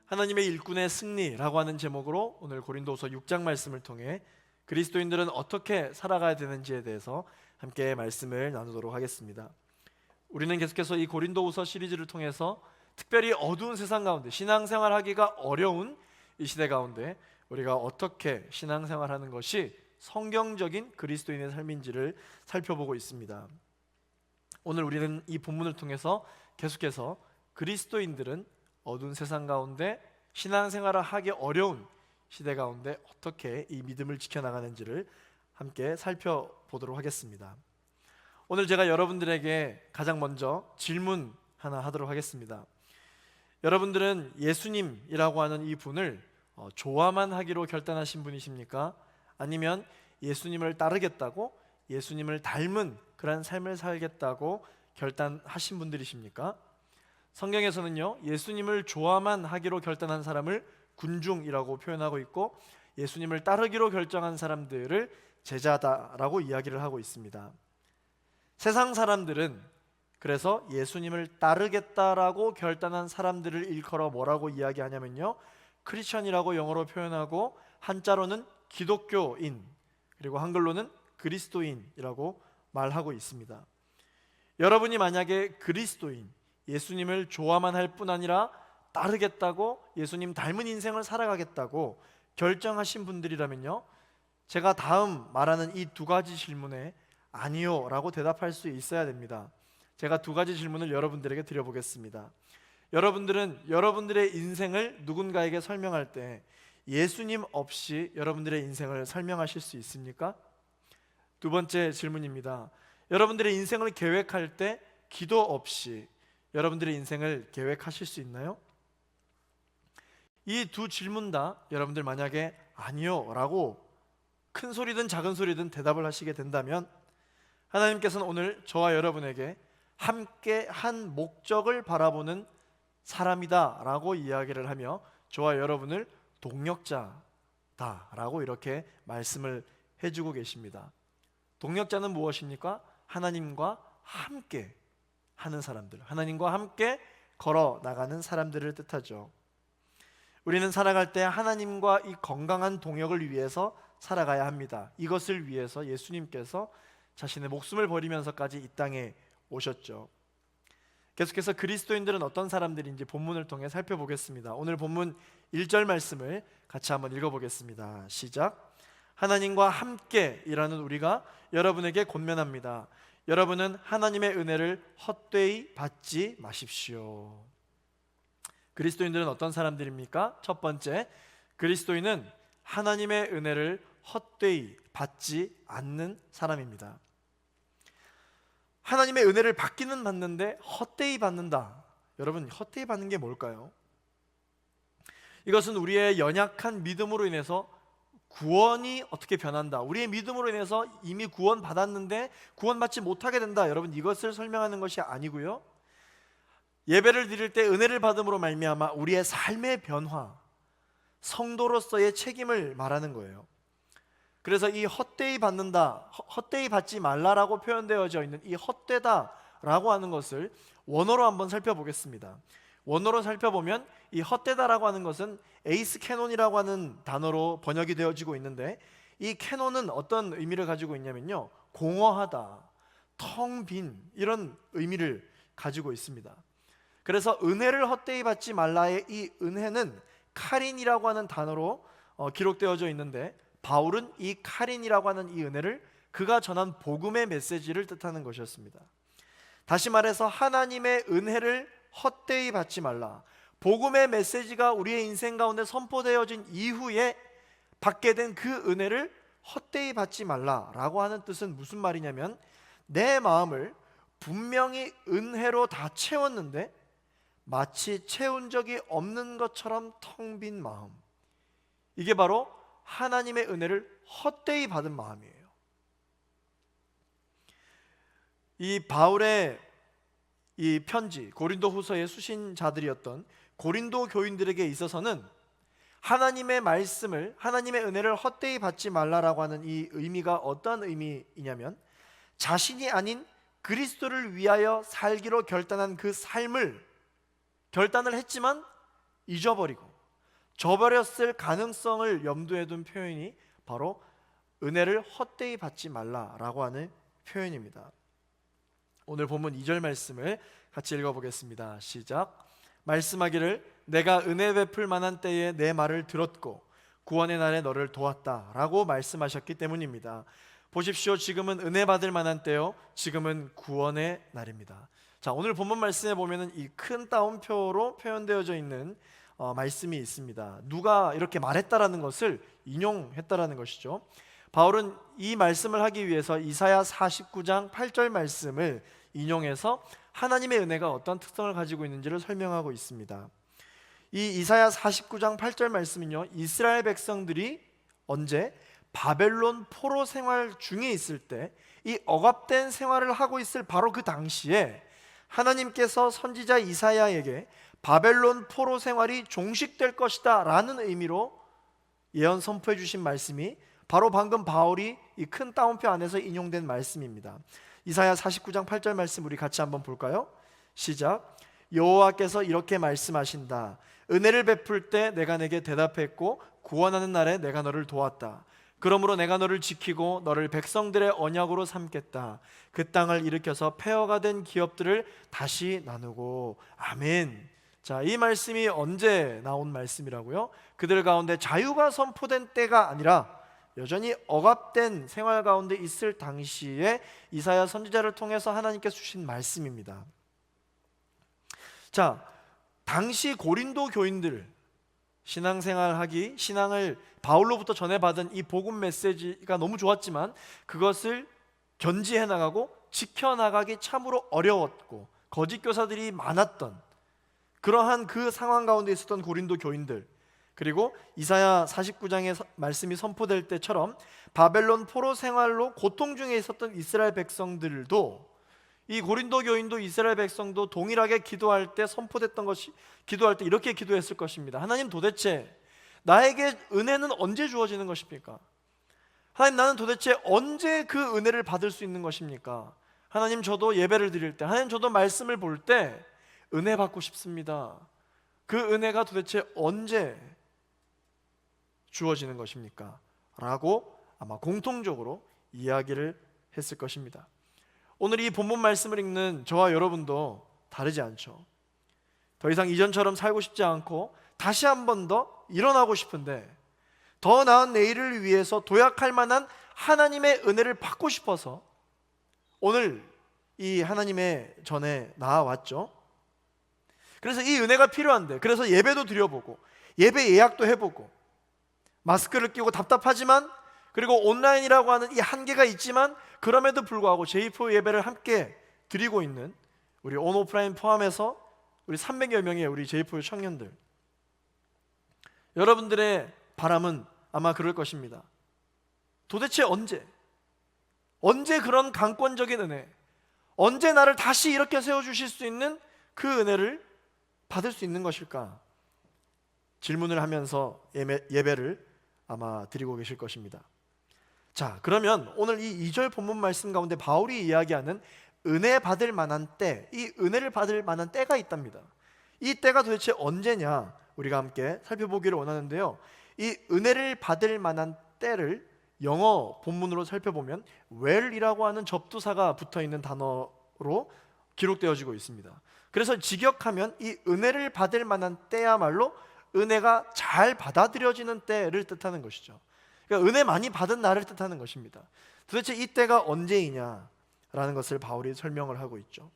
하나님의 일꾼의 승리라고 하는 제목으로 오늘 고린도후서 6장 말씀을 통해 그리스도인들은 어떻게 살아가야 되는지에 대해서 함께 말씀을 나누도록 하겠습니다. 우리는 계속해서 이 고린도후서 시리즈를 통해서 특별히 어두운 세상 가운데 신앙생활하기가 어려운 이 시대 가운데 우리가 어떻게 신앙생활하는 것이 성경적인 그리스도인의 삶인지를 살펴보고 있습니다. 오늘 우리는 이 본문을 통해서 계속해서 그리스도인들은 어두운 세상 가운데 신앙생활을 하기 어려운 시대 가운데 어떻게 이 믿음을 지켜나가는지를 함께 살펴보도록 하겠습니다. 오늘 제가 여러분들에게 가장 먼저 질문 하나 하도록 하겠습니다. 여러분들은 예수님이라고 하는 이 분을 좋아만 하기로 결단하신 분이십니까? 아니면 예수님을 따르겠다고, 예수님을 닮은 그런 삶을 살겠다고 결단하신 분들이십니까? 성경에서는요, 예수님을 좋아만 하기로 결단한 사람을 군중이라고 표현하고 있고, 예수님을 따르기로 결정한 사람들을 제자다라고 이야기를 하고 있습니다. 세상 사람들은 그래서 예수님을 따르겠다라고 결단한 사람들을 일컬어 뭐라고 이야기하냐면요, 크리스천이라고 영어로 표현하고 한자로는 기독교인, 그리고 한글로는 그리스도인이라고 말하고 있습니다. 여러분이 만약에 그리스도인, 예수님을 좋아만 할 뿐 아니라 따르겠다고, 예수님 닮은 인생을 살아가겠다고 결정하신 분들이라면요, 제가 다음 말하는 이 두 가지 질문에 아니요 라고 대답할 수 있어야 됩니다. 제가 두 가지 질문을 여러분들에게 드려보겠습니다. 여러분들은 여러분들의 인생을 누군가에게 설명할 때 예수님 없이 여러분들의 인생을 설명하실 수 있습니까? 두 번째 질문입니다. 여러분들의 인생을 계획할 때 기도 없이 여러분들의 인생을 계획하실 수 있나요? 이 두 질문 다 여러분들 만약에 아니요 라고 큰 소리든 작은 소리든 대답을 하시게 된다면 하나님께서는 오늘 저와 여러분에게 함께 한 목적을 바라보는 사람이다 라고 이야기를 하며 저와 여러분을 동력자다 라고 이렇게 말씀을 해주고 계십니다. 동력자는 무엇입니까? 하나님과 함께 하는 사람들, 하나님과 함께 걸어 나가는 사람들을 뜻하죠. 우리는 살아갈 때 하나님과 이 건강한 동역을 위해서 살아가야 합니다. 이것을 위해서 예수님께서 자신의 목숨을 버리면서까지 이 땅에 오셨죠. 계속해서 그리스도인들은 어떤 사람들인지 본문을 통해 살펴보겠습니다. 오늘 본문 1절 말씀을 같이 한번 읽어보겠습니다. 시작. 하나님과 함께 일하는 우리가 여러분에게 권면합니다. 여러분은 하나님의 은혜를 헛되이 받지 마십시오. 그리스도인들은 어떤 사람들입니까? 첫 번째, 그리스도인은 하나님의 은혜를 헛되이 받지 않는 사람입니다. 하나님의 은혜를 받기는 받는데 헛되이 받는다. 여러분, 헛되이 받는 게 뭘까요? 이것은 우리의 연약한 믿음으로 인해서 구원이 어떻게 변한다, 우리의 믿음으로 인해서 이미 구원 받았는데 구원받지 못하게 된다, 여러분 이것을 설명하는 것이 아니고요, 예배를 드릴 때 은혜를 받음으로 말미암아 우리의 삶의 변화, 성도로서의 책임을 말하는 거예요. 그래서 이 헛되이 받는다, 헛되이 받지 말라라고 표현되어져 있는 이 헛되다라고 하는 것을 원어로 한번 살펴보겠습니다. 원어로 살펴보면 이 헛되다라고 하는 것은 에이스 캐논이라고 하는 단어로 번역이 되어지고 있는데, 이 캐논은 어떤 의미를 가지고 있냐면요, 공허하다, 텅 빈, 이런 의미를 가지고 있습니다. 그래서 은혜를 헛되이 받지 말라의 이 은혜는 카린이라고 하는 단어로 기록되어져 있는데, 바울은 이 카린이라고 하는 이 은혜를 그가 전한 복음의 메시지를 뜻하는 것이었습니다. 다시 말해서 하나님의 은혜를 헛되이 받지 말라. 복음의 메시지가 우리의 인생 가운데 선포되어진 이후에 받게 된 그 은혜를 헛되이 받지 말라라고 하는 뜻은 무슨 말이냐면, 내 마음을 분명히 은혜로 다 채웠는데 마치 채운 적이 없는 것처럼 텅 빈 마음, 이게 바로 하나님의 은혜를 헛되이 받은 마음이에요. 이 바울의 이 편지, 고린도 후서의 수신자들이었던 고린도 교인들에게 있어서는 하나님의 말씀을, 하나님의 은혜를 헛되이 받지 말라라고 하는 이 의미가 어떤 의미이냐면, 자신이 아닌 그리스도를 위하여 살기로 결단한 그 삶을 결단을 했지만 잊어버리고 저버렸을 가능성을 염두에 둔 표현이 바로 은혜를 헛되이 받지 말라라고 하는 표현입니다. 오늘 본문 2절 말씀을 같이 읽어보겠습니다. 시작. 말씀하기를 내가 은혜 베풀 만한 때에 내 말을 들었고 구원의 날에 너를 도왔다 라고 말씀하셨기 때문입니다. 보십시오. 지금은 은혜 받을 만한 때요, 지금은 구원의 날입니다. 자, 오늘 본문 말씀에 보면은 이 큰 따옴표로 표현되어져 있는 말씀이 있습니다. 누가 이렇게 말했다라는 것을 인용했다라는 것이죠. 바울은 이 말씀을 하기 위해서 이사야 49장 8절 말씀을 인용해서 하나님의 은혜가 어떤 특성을 가지고 있는지를 설명하고 있습니다. 이 이사야 49장 8절 말씀은요, 이스라엘 백성들이 언제 바벨론 포로 생활 중에 있을 때, 이 억압된 생활을 하고 있을 바로 그 당시에 하나님께서 선지자 이사야에게 바벨론 포로 생활이 종식될 것이다 라는 의미로 예언 선포해 주신 말씀이 바로 방금 바울이 이 큰 따옴표 안에서 인용된 말씀입니다. 이사야 49장 8절 말씀 우리 같이 한번 볼까요? 시작. 여호와께서 이렇게 말씀하신다. 은혜를 베풀 때 내가 내게 대답했고 구원하는 날에 내가 너를 도왔다. 그러므로 내가 너를 지키고 너를 백성들의 언약으로 삼겠다. 그 땅을 일으켜서 폐허가 된 기업들을 다시 나누고. 아멘. 자, 이 말씀이 언제 나온 말씀이라고요? 그들 가운데 자유가 선포된 때가 아니라 여전히 억압된 생활 가운데 있을 당시에 이사야 선지자를 통해서 하나님께서 주신 말씀입니다. 자, 당시 고린도 교인들 신앙생활하기, 신앙을 바울로부터 전해받은 이 복음 메시지가 너무 좋았지만 그것을 견지해 나가고 지켜나가기 참으로 어려웠고 거짓 교사들이 많았던 그러한 그 상황 가운데 있었던 고린도 교인들, 그리고 이사야 49장의 말씀이 선포될 때처럼 바벨론 포로 생활로 고통 중에 있었던 이스라엘 백성들도, 이 고린도 교인도 이스라엘 백성도 동일하게 기도할 때 선포됐던 것이, 기도할 때 이렇게 기도했을 것입니다. 하나님, 도대체 나에게 은혜는 언제 주어지는 것입니까? 하나님, 나는 도대체 언제 그 은혜를 받을 수 있는 것입니까? 하나님, 저도 예배를 드릴 때, 하나님, 저도 말씀을 볼 때 은혜 받고 싶습니다. 그 은혜가 도대체 언제 주어지는 것입니까? 라고 아마 공통적으로 이야기를 했을 것입니다. 오늘 이 본문 말씀을 읽는 저와 여러분도 다르지 않죠. 더 이상 이전처럼 살고 싶지 않고 다시 한 번 더 일어나고 싶은데, 더 나은 내일을 위해서 도약할 만한 하나님의 은혜를 받고 싶어서 오늘 이 하나님의 전에 나와왔죠. 그래서 이 은혜가 필요한데, 그래서 예배도 드려보고 예배 예약도 해보고 마스크를 끼고 답답하지만, 그리고 온라인이라고 하는 이 한계가 있지만 그럼에도 불구하고 제2포 예배를 함께 드리고 있는 우리 온오프라인 포함해서 우리 300여 명의 우리 제2포 청년들, 여러분들의 바람은 아마 그럴 것입니다. 도대체 언제 그런 강권적인 은혜, 언제 나를 다시 이렇게 세워주실 수 있는 그 은혜를 받을 수 있는 것일까? 질문을 하면서 예배를 아마 드리고 계실 것입니다. 자, 그러면 오늘 이 2절 본문 말씀 가운데 바울이 이야기하는 은혜 받을 만한 때, 이 은혜를 받을 만한 때가 있답니다. 이 때가 도대체 언제냐 우리가 함께 살펴보기를 원하는데요, 이 은혜를 받을 만한 때를 영어 본문으로 살펴보면 well이라고 하는 접두사가 붙어있는 단어로 기록되어지고 있습니다. 그래서 직역하면 이 은혜를 받을 만한 때야말로 은혜가 잘 받아들여지는 때를 뜻하는 것이죠. 그러니까 은혜 많이 받은 날을 뜻하는 것입니다. 도대체 이 때가 언제이냐라는 것을 바울이 설명을 하고 있죠.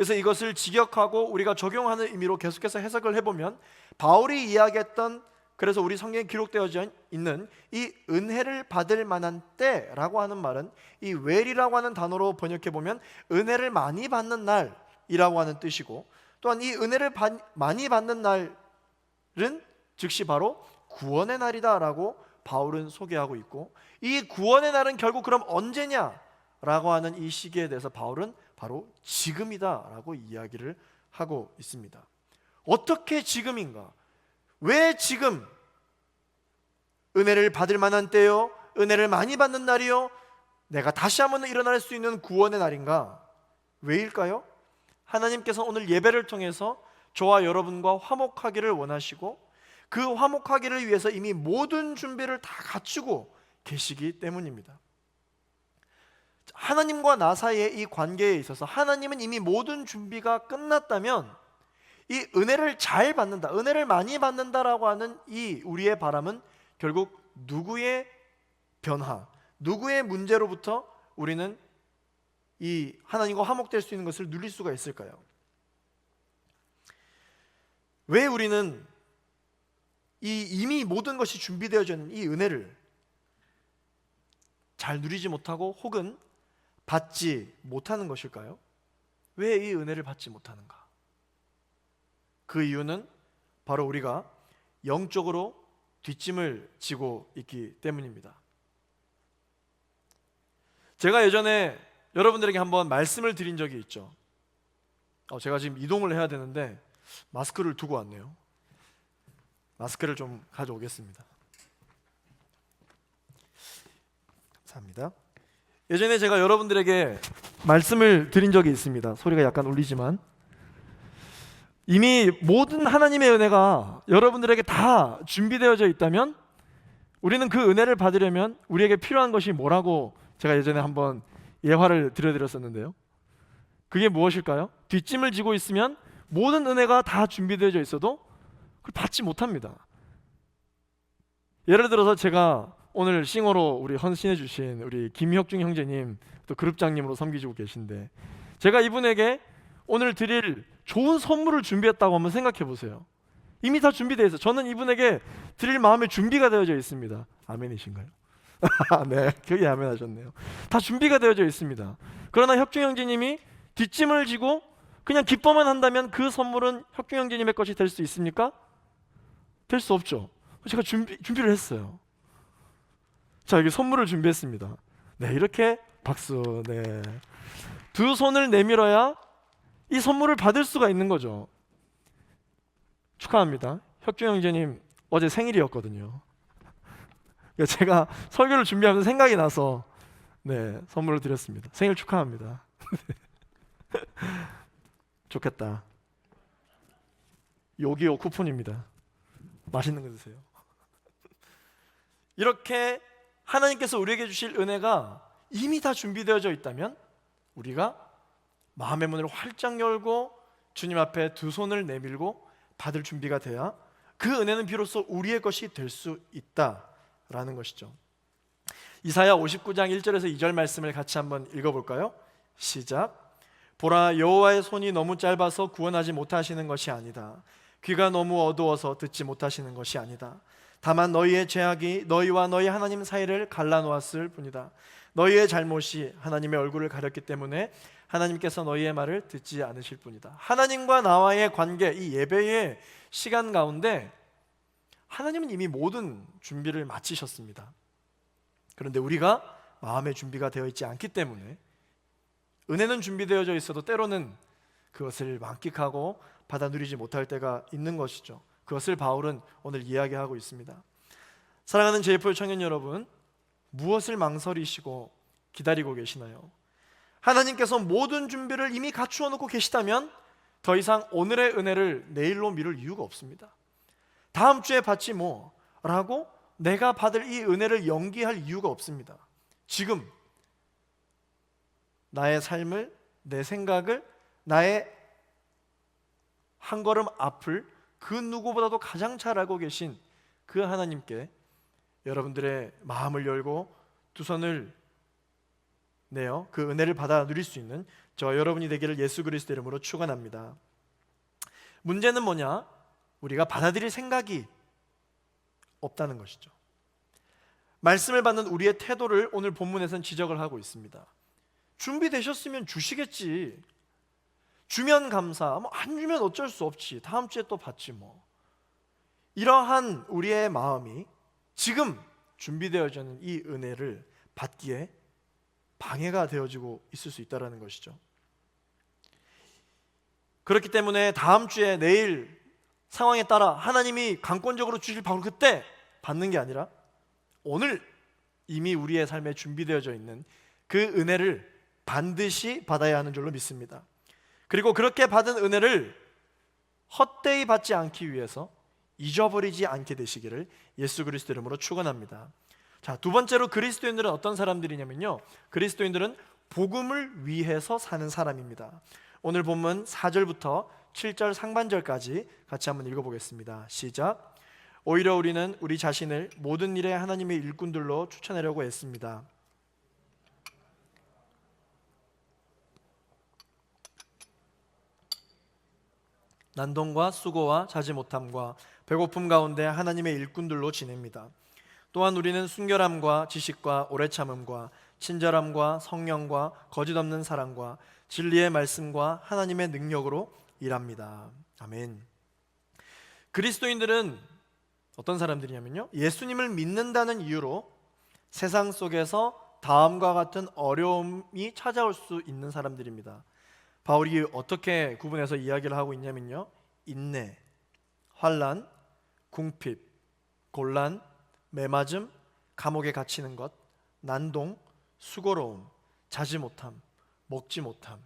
그래서 이것을 직역하고 우리가 적용하는 의미로 계속해서 해석을 해보면, 바울이 이야기했던, 그래서 우리 성경에 기록되어져 있는 이 은혜를 받을 만한 때라고 하는 말은 이 웰이라고 하는 단어로 번역해보면 은혜를 많이 받는 날이라고 하는 뜻이고, 또한 이 은혜를 많이 받는 날은 즉시 바로 구원의 날이다라고 바울은 소개하고 있고, 이 구원의 날은 결국 그럼 언제냐라고 하는 이 시기에 대해서 바울은 바로 지금이다라고 이야기를 하고 있습니다. 어떻게 지금인가? 왜 지금 은혜를 받을 만한 때요, 은혜를 많이 받는 날이요, 내가 다시 한번 일어날 수 있는 구원의 날인가? 왜일까요? 하나님께서 오늘 예배를 통해서 저와 여러분과 화목하기를 원하시고, 그 화목하기를 위해서 이미 모든 준비를 다 갖추고 계시기 때문입니다. 하나님과 나 사이의 이 관계에 있어서 하나님은 이미 모든 준비가 끝났다면, 이 은혜를 잘 받는다, 은혜를 많이 받는다라고 하는 이 우리의 바람은 결국 누구의 변화, 누구의 문제로부터 우리는 이 하나님과 화목될 수 있는 것을 누릴 수가 있을까요? 왜 우리는 이미 모든 것이 준비되어져 있는 이 은혜를 잘 누리지 못하고 혹은 받지 못하는 것일까요? 왜 이 은혜를 받지 못하는가? 그 이유는 바로 우리가 영적으로 뒷짐을 지고 있기 때문입니다. 제가 예전에 여러분들에게 한번 말씀을 드린 적이 있죠. 제가 지금 이동을 해야 되는데 마스크를 두고 왔네요. 마스크를 좀 가져오겠습니다. 감사합니다. 예전에 제가 여러분들에게 말씀을 드린 적이 있습니다. 소리가 약간 울리지만, 이미 모든 하나님의 은혜가 여러분들에게 다 준비되어져 있다면 우리는 그 은혜를 받으려면 우리에게 필요한 것이 뭐라고 제가 예전에 한번 예화를 들려드렸었는데요. 그게 무엇일까요? 뒷짐을 지고 있으면 모든 은혜가 다 준비되어져 있어도 그걸 받지 못합니다. 예를 들어서 제가 오늘 싱어로 우리 헌신해 주신 우리 김혁중 형제님, 또 그룹장님으로 섬기시고 계신데, 제가 이분에게 오늘 드릴 좋은 선물을 준비했다고 한번 생각해 보세요. 이미 다 준비되어 있어요. 저는 이분에게 드릴 마음의 준비가 되어져 있습니다. 아멘이신가요? 네, 거기 아멘 하셨네요. 다 준비가 되어져 있습니다. 그러나 혁중 형제님이 뒷짐을 지고 그냥 기뻐만 한다면 그 선물은 혁중 형제님의 것이 될 수 있습니까? 될 수 없죠. 제가 준비를 했어요. 자, 여기 선물을 준비했습니다. 네, 이렇게 박수. 네, 두 손을 내밀어야 이 선물을 받을 수가 있는 거죠. 축하합니다. 혁중 형제님 어제 생일이었거든요. 제가 설교를 준비하면서 생각이 나서 네, 선물을 드렸습니다. 생일 축하합니다. 좋겠다. 요기요 쿠폰입니다. 맛있는 거 드세요. 이렇게 하나님께서 우리에게 주실 은혜가 이미 다 준비되어져 있다면 우리가 마음의 문을 활짝 열고 주님 앞에 두 손을 내밀고 받을 준비가 돼야 그 은혜는 비로소 우리의 것이 될 수 있다라는 것이죠. 이사야 59장 1절에서 2절 말씀을 같이 한번 읽어볼까요? 시작. 보라, 여호와의 손이 너무 짧아서 구원하지 못하시는 것이 아니다. 귀가 너무 어두워서 듣지 못하시는 것이 아니다. 다만 너희의 죄악이 너희와 너희 하나님 사이를 갈라놓았을 뿐이다. 너희의 잘못이 하나님의 얼굴을 가렸기 때문에 하나님께서 너희의 말을 듣지 않으실 뿐이다. 하나님과 나와의 관계, 이 예배의 시간 가운데 하나님은 이미 모든 준비를 마치셨습니다. 그런데 우리가 마음의 준비가 되어 있지 않기 때문에 은혜는 준비되어져 있어도 때로는 그것을 만끽하고 받아 누리지 못할 때가 있는 것이죠. 그것을 바울은 오늘 이야기하고 있습니다. 사랑하는 JFL 청년 여러분, 무엇을 망설이시고 기다리고 계시나요? 하나님께서 모든 준비를 이미 갖추어 놓고 계시다면 더 이상 오늘의 은혜를 내일로 미룰 이유가 없습니다. 다음 주에 받지 뭐 라고 내가 받을 이 은혜를 연기할 이유가 없습니다. 지금 나의 삶을, 내 생각을, 나의 한 걸음 앞을 그 누구보다도 가장 잘 알고 계신 그 하나님께 여러분들의 마음을 열고 두 손을 내어 그 은혜를 받아 누릴 수 있는 저 여러분이 되기를 예수 그리스도 이름으로 축원합니다. 문제는 뭐냐? 우리가 받아들일 생각이 없다는 것이죠. 말씀을 받는 우리의 태도를 오늘 본문에서는 지적을 하고 있습니다. 준비되셨으면 주시겠지. 주면 감사, 안 주면 어쩔 수 없지. 다음 주에 또 받지 뭐. 이러한 우리의 마음이 지금 준비되어져 있는 이 은혜를 받기에 방해가 되어지고 있을 수 있다는 것이죠. 그렇기 때문에 다음 주에 내일 상황에 따라 하나님이 강권적으로 주실 바로 그때 받는 게 아니라 오늘 이미 우리의 삶에 준비되어져 있는 그 은혜를 반드시 받아야 하는 줄로 믿습니다. 그리고 그렇게 받은 은혜를 헛되이 받지 않기 위해서 잊어버리지 않게 되시기를 예수 그리스도 이름으로 축원합니다. 자, 두 번째로 그리스도인들은 어떤 사람들이냐면요, 그리스도인들은 복음을 위해서 사는 사람입니다. 오늘 본문 4절부터 7절 상반절까지 같이 한번 읽어보겠습니다. 시작. 오히려 우리는 우리 자신을 모든 일에 하나님의 일꾼들로 추천하려고 했습니다. 난동과 수고와 자지 못함과 배고픔 가운데 하나님의 일꾼들로 지냅니다. 또한 우리는 순결함과 지식과 오래 참음과 친절함과 성령과 거짓 없는 사랑과 진리의 말씀과 하나님의 능력으로 일합니다. 아멘. 그리스도인들은 어떤 사람들이냐면요, 예수님을 믿는다는 이유로 세상 속에서 다음과 같은 어려움이 찾아올 수 있는 사람들입니다. 바울이 어떻게 구분해서 이야기를 하고 있냐면요, 인내, 환난, 궁핍, 곤란, 매맞음, 감옥에 갇히는 것, 난동, 수고로움, 자지 못함, 먹지 못함,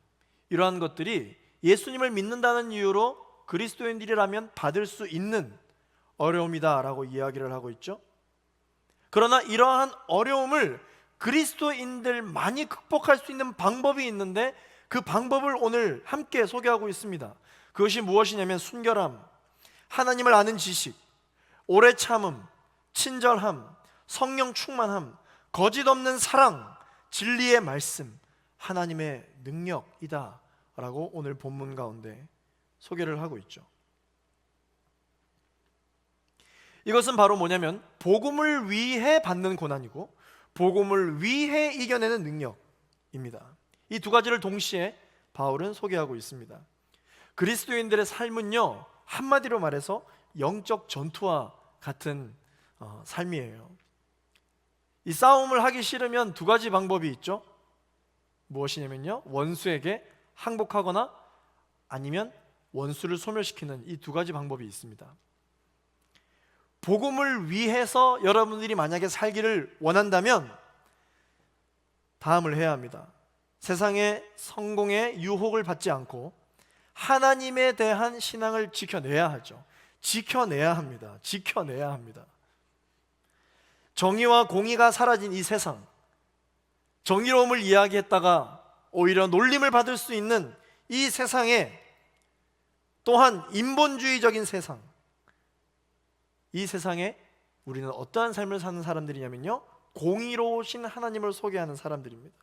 이러한 것들이 예수님을 믿는다는 이유로 그리스도인들이라면 받을 수 있는 어려움이다라고 이야기를 하고 있죠. 그러나 이러한 어려움을 그리스도인들만이 극복할 수 있는 방법이 있는데 그 방법을 오늘 함께 소개하고 있습니다. 그것이 무엇이냐면 순결함, 하나님을 아는 지식, 오래 참음, 친절함, 성령 충만함, 거짓 없는 사랑, 진리의 말씀, 하나님의 능력이다 라고 오늘 본문 가운데 소개를 하고 있죠. 이것은 바로 뭐냐면 복음을 위해 받는 고난이고 복음을 위해 이겨내는 능력입니다. 이 두 가지를 동시에 바울은 소개하고 있습니다. 그리스도인들의 삶은요, 한마디로 말해서 영적 전투와 같은 삶이에요. 이 싸움을 하기 싫으면 두 가지 방법이 있죠. 무엇이냐면요, 원수에게 항복하거나 아니면 원수를 소멸시키는 이 두 가지 방법이 있습니다. 복음을 위해서 여러분들이 만약에 살기를 원한다면 다음을 해야 합니다. 세상의 성공의 유혹을 받지 않고 하나님에 대한 신앙을 지켜내야 하죠. 지켜내야 합니다. 지켜내야 합니다. 정의와 공의가 사라진 이 세상, 정의로움을 이야기했다가 오히려 놀림을 받을 수 있는 이 세상에, 또한 인본주의적인 세상, 이 세상에 우리는 어떠한 삶을 사는 사람들이냐면요, 공의로우신 하나님을 소개하는 사람들입니다.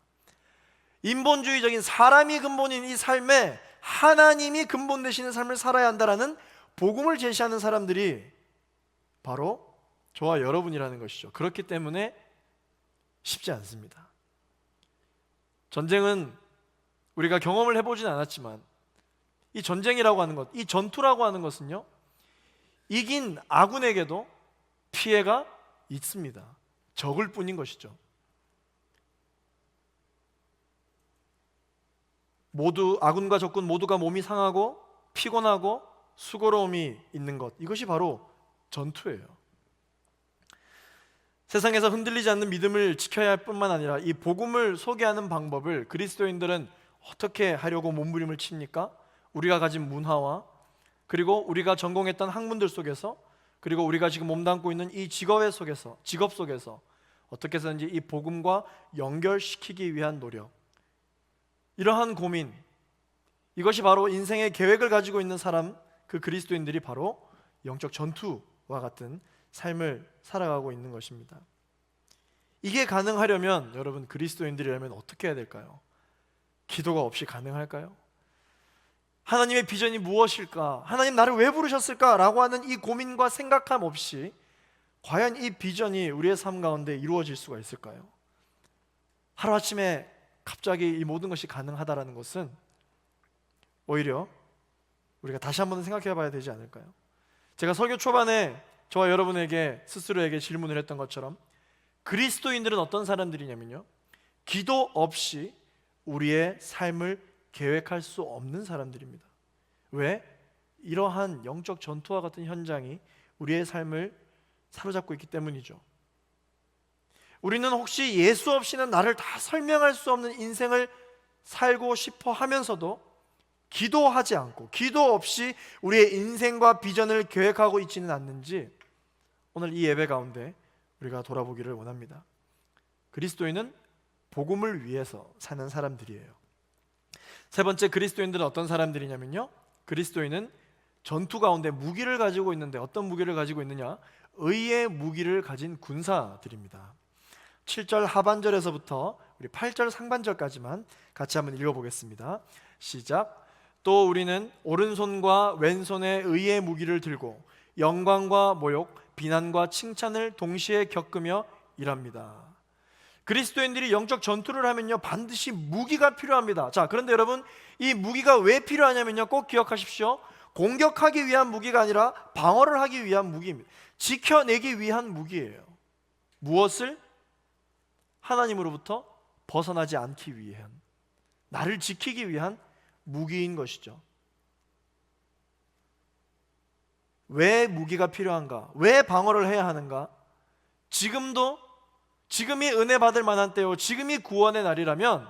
인본주의적인 사람이 근본인 이 삶에 하나님이 근본 되시는 삶을 살아야 한다라는 복음을 제시하는 사람들이 바로 저와 여러분이라는 것이죠. 그렇기 때문에 쉽지 않습니다. 전쟁은 우리가 경험을 해보진 않았지만 이 전쟁이라고 하는 것, 이 전투라고 하는 것은요, 이긴 아군에게도 피해가 있습니다. 적을 뿐인 것이죠. 모두, 아군과 적군 모두가 몸이 상하고 피곤하고 수고로움이 있는 것, 이것이 바로 전투예요. 세상에서 흔들리지 않는 믿음을 지켜야 할 뿐만 아니라 이 복음을 소개하는 방법을 그리스도인들은 어떻게 하려고 몸부림을 칩니까? 우리가 가진 문화와 그리고 우리가 전공했던 학문들 속에서, 그리고 우리가 지금 몸담고 있는 이 직업 속에서 어떻게 해서든지 이 복음과 연결시키기 위한 노력, 이러한 고민, 이것이 바로 인생의 계획을 가지고 있는 사람, 그 그리스도인들이 바로 영적 전투와 같은 삶을 살아가고 있는 것입니다. 이게 가능하려면 여러분 그리스도인들이라면 어떻게 해야 될까요? 기도가 없이 가능할까요? 하나님의 비전이 무엇일까? 하나님 나를 왜 부르셨을까? 라고 하는 이 고민과 생각함 없이 과연 이 비전이 우리의 삶 가운데 이루어질 수가 있을까요? 하루아침에 갑자기 이 모든 것이 가능하다는 것은 오히려 우리가 다시 한번 생각해 봐야 되지 않을까요? 제가 설교 초반에 저와 여러분에게 스스로에게 질문을 했던 것처럼 그리스도인들은 어떤 사람들이냐면요, 기도 없이 우리의 삶을 계획할 수 없는 사람들입니다. 왜? 이러한 영적 전투와 같은 현장이 우리의 삶을 사로잡고 있기 때문이죠. 우리는 혹시 예수 없이는 나를 다 설명할 수 없는 인생을 살고 싶어 하면서도 기도하지 않고 기도 없이 우리의 인생과 비전을 계획하고 있지는 않는지 오늘 이 예배 가운데 우리가 돌아보기를 원합니다. 그리스도인은 복음을 위해서 사는 사람들이에요. 세 번째, 그리스도인들은 어떤 사람들이냐면요, 그리스도인은 전투 가운데 무기를 가지고 있는데 어떤 무기를 가지고 있느냐? 의의 무기를 가진 군사들입니다. 7절 하반절에서부터 우리 8절 상반절까지만 같이 한번 읽어보겠습니다. 시작. 또 우리는 오른손과 왼손에 의의 무기를 들고 영광과 모욕, 비난과 칭찬을 동시에 겪으며 일합니다. 그리스도인들이 영적 전투를 하면요 반드시 무기가 필요합니다. 자, 그런데 여러분 이 무기가 왜 필요하냐면요 꼭 기억하십시오. 공격하기 위한 무기가 아니라 방어를 하기 위한 무기입니다. 지켜내기 위한 무기예요. 무엇을? 하나님으로부터 벗어나지 않기 위한, 나를 지키기 위한 무기인 것이죠. 왜 무기가 필요한가? 왜 방어를 해야 하는가? 지금이 은혜 받을 만한 때요, 지금이 구원의 날이라면,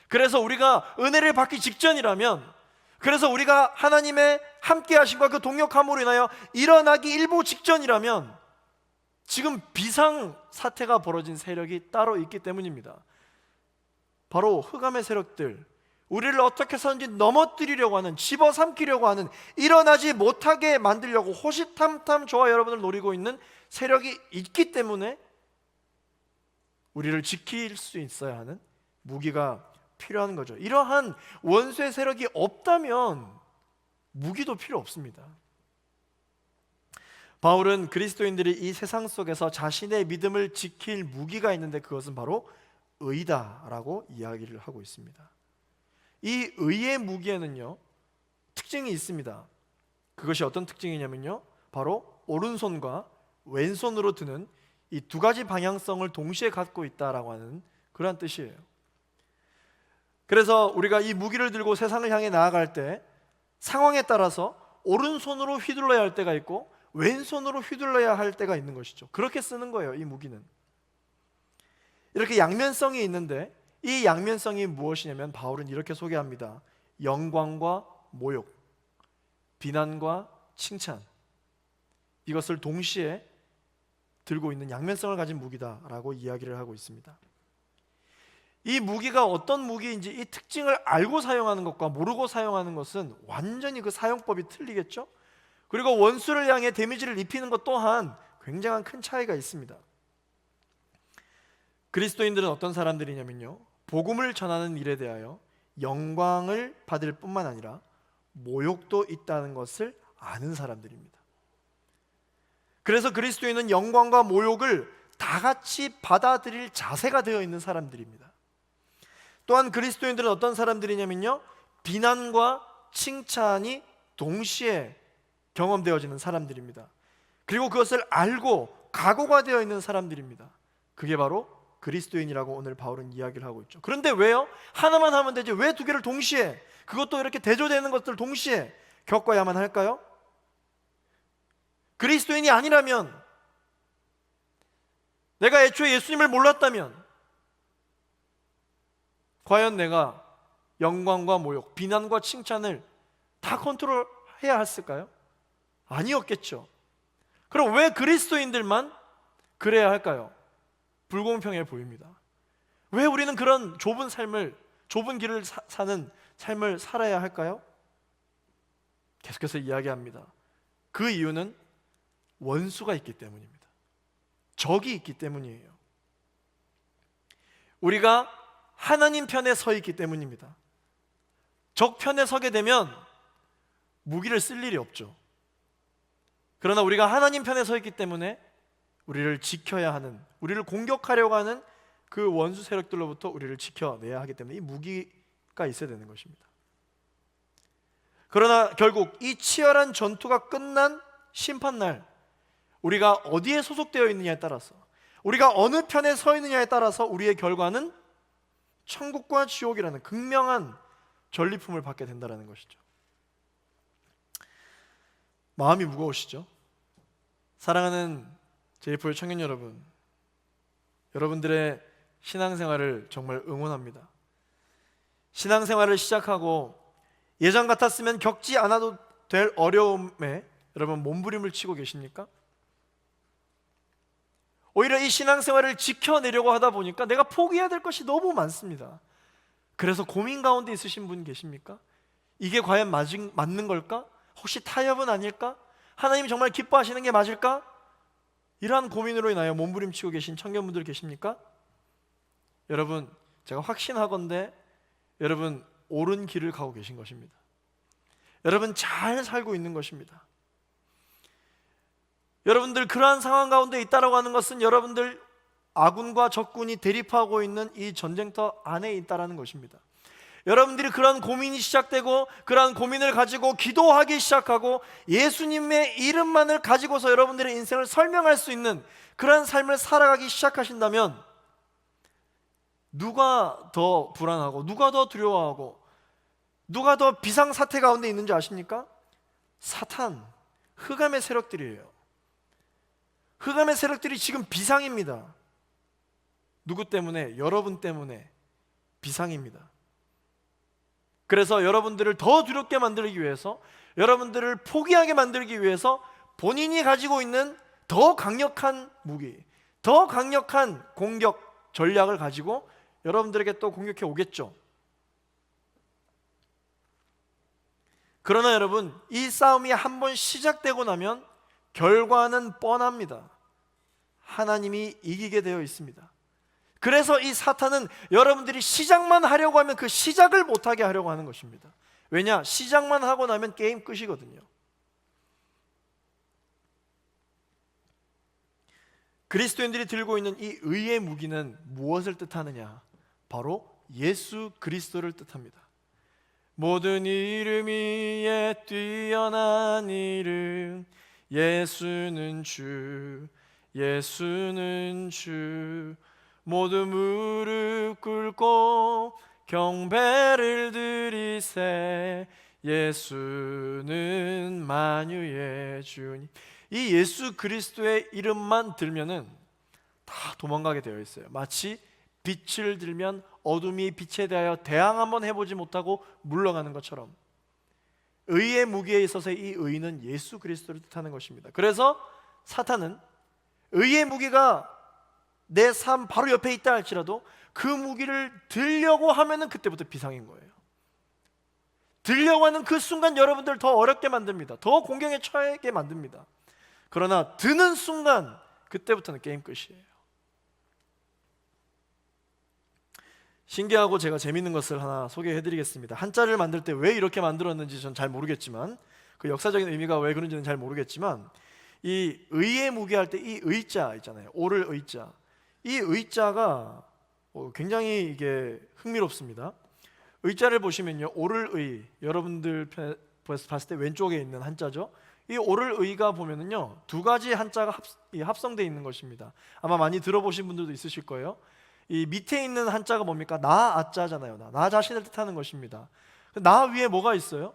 그래서 우리가 은혜를 받기 직전이라면, 그래서 우리가 하나님의 함께 하심과 그 동역함으로 인하여 일어나기 일보 직전이라면 지금 비상사태가 벌어진 세력이 따로 있기 때문입니다. 바로 흑암의 세력들, 우리를 어떻게 해서든지 넘어뜨리려고 하는, 집어삼키려고 하는, 일어나지 못하게 만들려고 호시탐탐 저와 여러분을 노리고 있는 세력이 있기 때문에 우리를 지킬 수 있어야 하는 무기가 필요한 거죠. 이러한 원수의 세력이 없다면 무기도 필요 없습니다. 바울은 그리스도인들이 이 세상 속에서 자신의 믿음을 지킬 무기가 있는데 그것은 바로 의다라고 이야기를 하고 있습니다. 이 의의 무기에는요 특징이 있습니다. 그것이 어떤 특징이냐면요, 바로 오른손과 왼손으로 드는 이 두 가지 방향성을 동시에 갖고 있다라고 하는 그러한 뜻이에요. 그래서 우리가 이 무기를 들고 세상을 향해 나아갈 때 상황에 따라서 오른손으로 휘둘러야 할 때가 있고 왼손으로 휘둘러야 할 때가 있는 것이죠. 그렇게 쓰는 거예요. 이 무기는 이렇게 양면성이 있는데, 이 양면성이 무엇이냐면 바울은 이렇게 소개합니다. 영광과 모욕, 비난과 칭찬, 이것을 동시에 들고 있는 양면성을 가진 무기다라고 이야기를 하고 있습니다. 이 무기가 어떤 무기인지 이 특징을 알고 사용하는 것과 모르고 사용하는 것은 완전히 그 사용법이 틀리겠죠. 그리고 원수를 향해 데미지를 입히는 것 또한 굉장한 큰 차이가 있습니다. 그리스도인들은 어떤 사람들이냐면요, 복음을 전하는 일에 대하여 영광을 받을 뿐만 아니라 모욕도 있다는 것을 아는 사람들입니다. 그래서 그리스도인은 영광과 모욕을 다 같이 받아들일 자세가 되어 있는 사람들입니다. 또한 그리스도인들은 어떤 사람들이냐면요, 비난과 칭찬이 동시에 경험되어지는 사람들입니다. 그리고 그것을 알고 각오가 되어 있는 사람들입니다. 그게 바로 그리스도인이라고 오늘 바울은 이야기를 하고 있죠. 그런데 왜요? 하나만 하면 되지 왜 두 개를 동시에, 그것도 이렇게 대조되는 것들을 동시에 겪어야만 할까요? 그리스도인이 아니라면, 내가 애초에 예수님을 몰랐다면 과연 내가 영광과 모욕, 비난과 칭찬을 다 컨트롤해야 했을까요? 아니었겠죠. 그럼 왜 그리스도인들만 그래야 할까요? 불공평해 보입니다. 왜 우리는 그런 좁은 삶을, 좁은 길을 사는 삶을 살아야 할까요? 계속해서 이야기합니다. 그 이유는 원수가 있기 때문입니다. 적이 있기 때문이에요. 우리가 하나님 편에 서 있기 때문입니다. 적 편에 서게 되면 무기를 쓸 일이 없죠. 그러나 우리가 하나님 편에 서 있기 때문에 우리를 지켜야 하는, 우리를 공격하려고 하는 그 원수 세력들로부터 우리를 지켜내야 하기 때문에 이 무기가 있어야 되는 것입니다. 그러나 결국 이 치열한 전투가 끝난 심판날, 우리가 어디에 소속되어 있느냐에 따라서, 우리가 어느 편에 서 있느냐에 따라서 우리의 결과는 천국과 지옥이라는 극명한 전리품을 받게 된다는 것이죠. 마음이 무거우시죠? 사랑하는 제이프의 청년 여러분, 여러분들의 신앙생활을 정말 응원합니다. 신앙생활을 시작하고 예전 같았으면 겪지 않아도 될 어려움에 여러분 몸부림을 치고 계십니까? 오히려 이 신앙생활을 지켜내려고 하다 보니까 내가 포기해야 될 것이 너무 많습니다. 그래서 고민 가운데 있으신 분 계십니까? 이게 과연 맞는 걸까? 혹시 타협은 아닐까? 하나님이 정말 기뻐하시는 게 맞을까? 이러한 고민으로 인하여 몸부림치고 계신 청년분들 계십니까? 여러분, 제가 확신하건대 여러분 옳은 길을 가고 계신 것입니다. 여러분 잘 살고 있는 것입니다. 여러분들 그러한 상황 가운데 있다라고 하는 것은 여러분들 아군과 적군이 대립하고 있는 이 전쟁터 안에 있다라는 것입니다. 여러분들이 그러한 고민이 시작되고 그러한 고민을 가지고 기도하기 시작하고 예수님의 이름만을 가지고서 여러분들의 인생을 설명할 수 있는 그러한 삶을 살아가기 시작하신다면 누가 더 불안하고 누가 더 두려워하고 누가 더 비상사태 가운데 있는지 아십니까? 사탄, 흑암의 세력들이에요. 흑암의 세력들이 지금 비상입니다. 누구 때문에? 여러분 때문에 비상입니다. 그래서 여러분들을 더 두렵게 만들기 위해서, 여러분들을 포기하게 만들기 위해서 본인이 가지고 있는 더 강력한 무기, 더 강력한 공격 전략을 가지고 여러분들에게 또 공격해 오겠죠. 그러나 여러분, 이 싸움이 한번 시작되고 나면 결과는 뻔합니다. 하나님이 이기게 되어 있습니다. 그래서 이 사탄은 여러분들이 시작만 하려고 하면 그 시작을 못하게 하려고 하는 것입니다. 왜냐? 시작만 하고 나면 게임 끝이거든요. 그리스도인들이 들고 있는 이 의의 무기는 무엇을 뜻하느냐? 바로 예수 그리스도를 뜻합니다. 모든 이름 위에 뛰어난 이름, 예수는 주, 예수는 주. 모두 무릎 꿇고 경배를 드리세, 예수는 만유의 주님. 이 예수 그리스도의 이름만 들면은 다 도망가게 되어 있어요. 마치 빛을 들면 어둠이 빛에 대하여 대항 한번 해보지 못하고 물러가는 것처럼 의의 무기에 있어서 이 의는 예수 그리스도를 뜻하는 것입니다. 그래서 사탄은 의의 무기가 내 삶 바로 옆에 있다 할지라도 그 무기를 들려고 하면은 그때부터 비상인 거예요. 들려고 하는 그 순간 여러분들 더 어렵게 만듭니다. 더 공경에 처하게 만듭니다. 그러나 드는 순간 그때부터는 게임 끝이에요. 신기하고 제가 재밌는 것을 하나 소개해드리겠습니다. 한자를 만들 때 왜 이렇게 만들었는지 전 잘 모르겠지만, 그 역사적인 의미가 왜 그런지는 잘 모르겠지만, 이 의의 무기 할 때 이 의자 있잖아요. 오를 의자. 이 의자가 굉장히 이게 흥미롭습니다. 의자를 보시면요, 오를 의, 여러분들 봤을 때 왼쪽에 있는 한자죠. 이 오를 의가 보면은요, 두 가지 한자가 합성되어 있는 것입니다. 아마 많이 들어보신 분들도 있으실 거예요. 이 밑에 있는 한자가 뭡니까? 나, 아자잖아요. 나 자신을 뜻하는 것입니다. 나 위에 뭐가 있어요?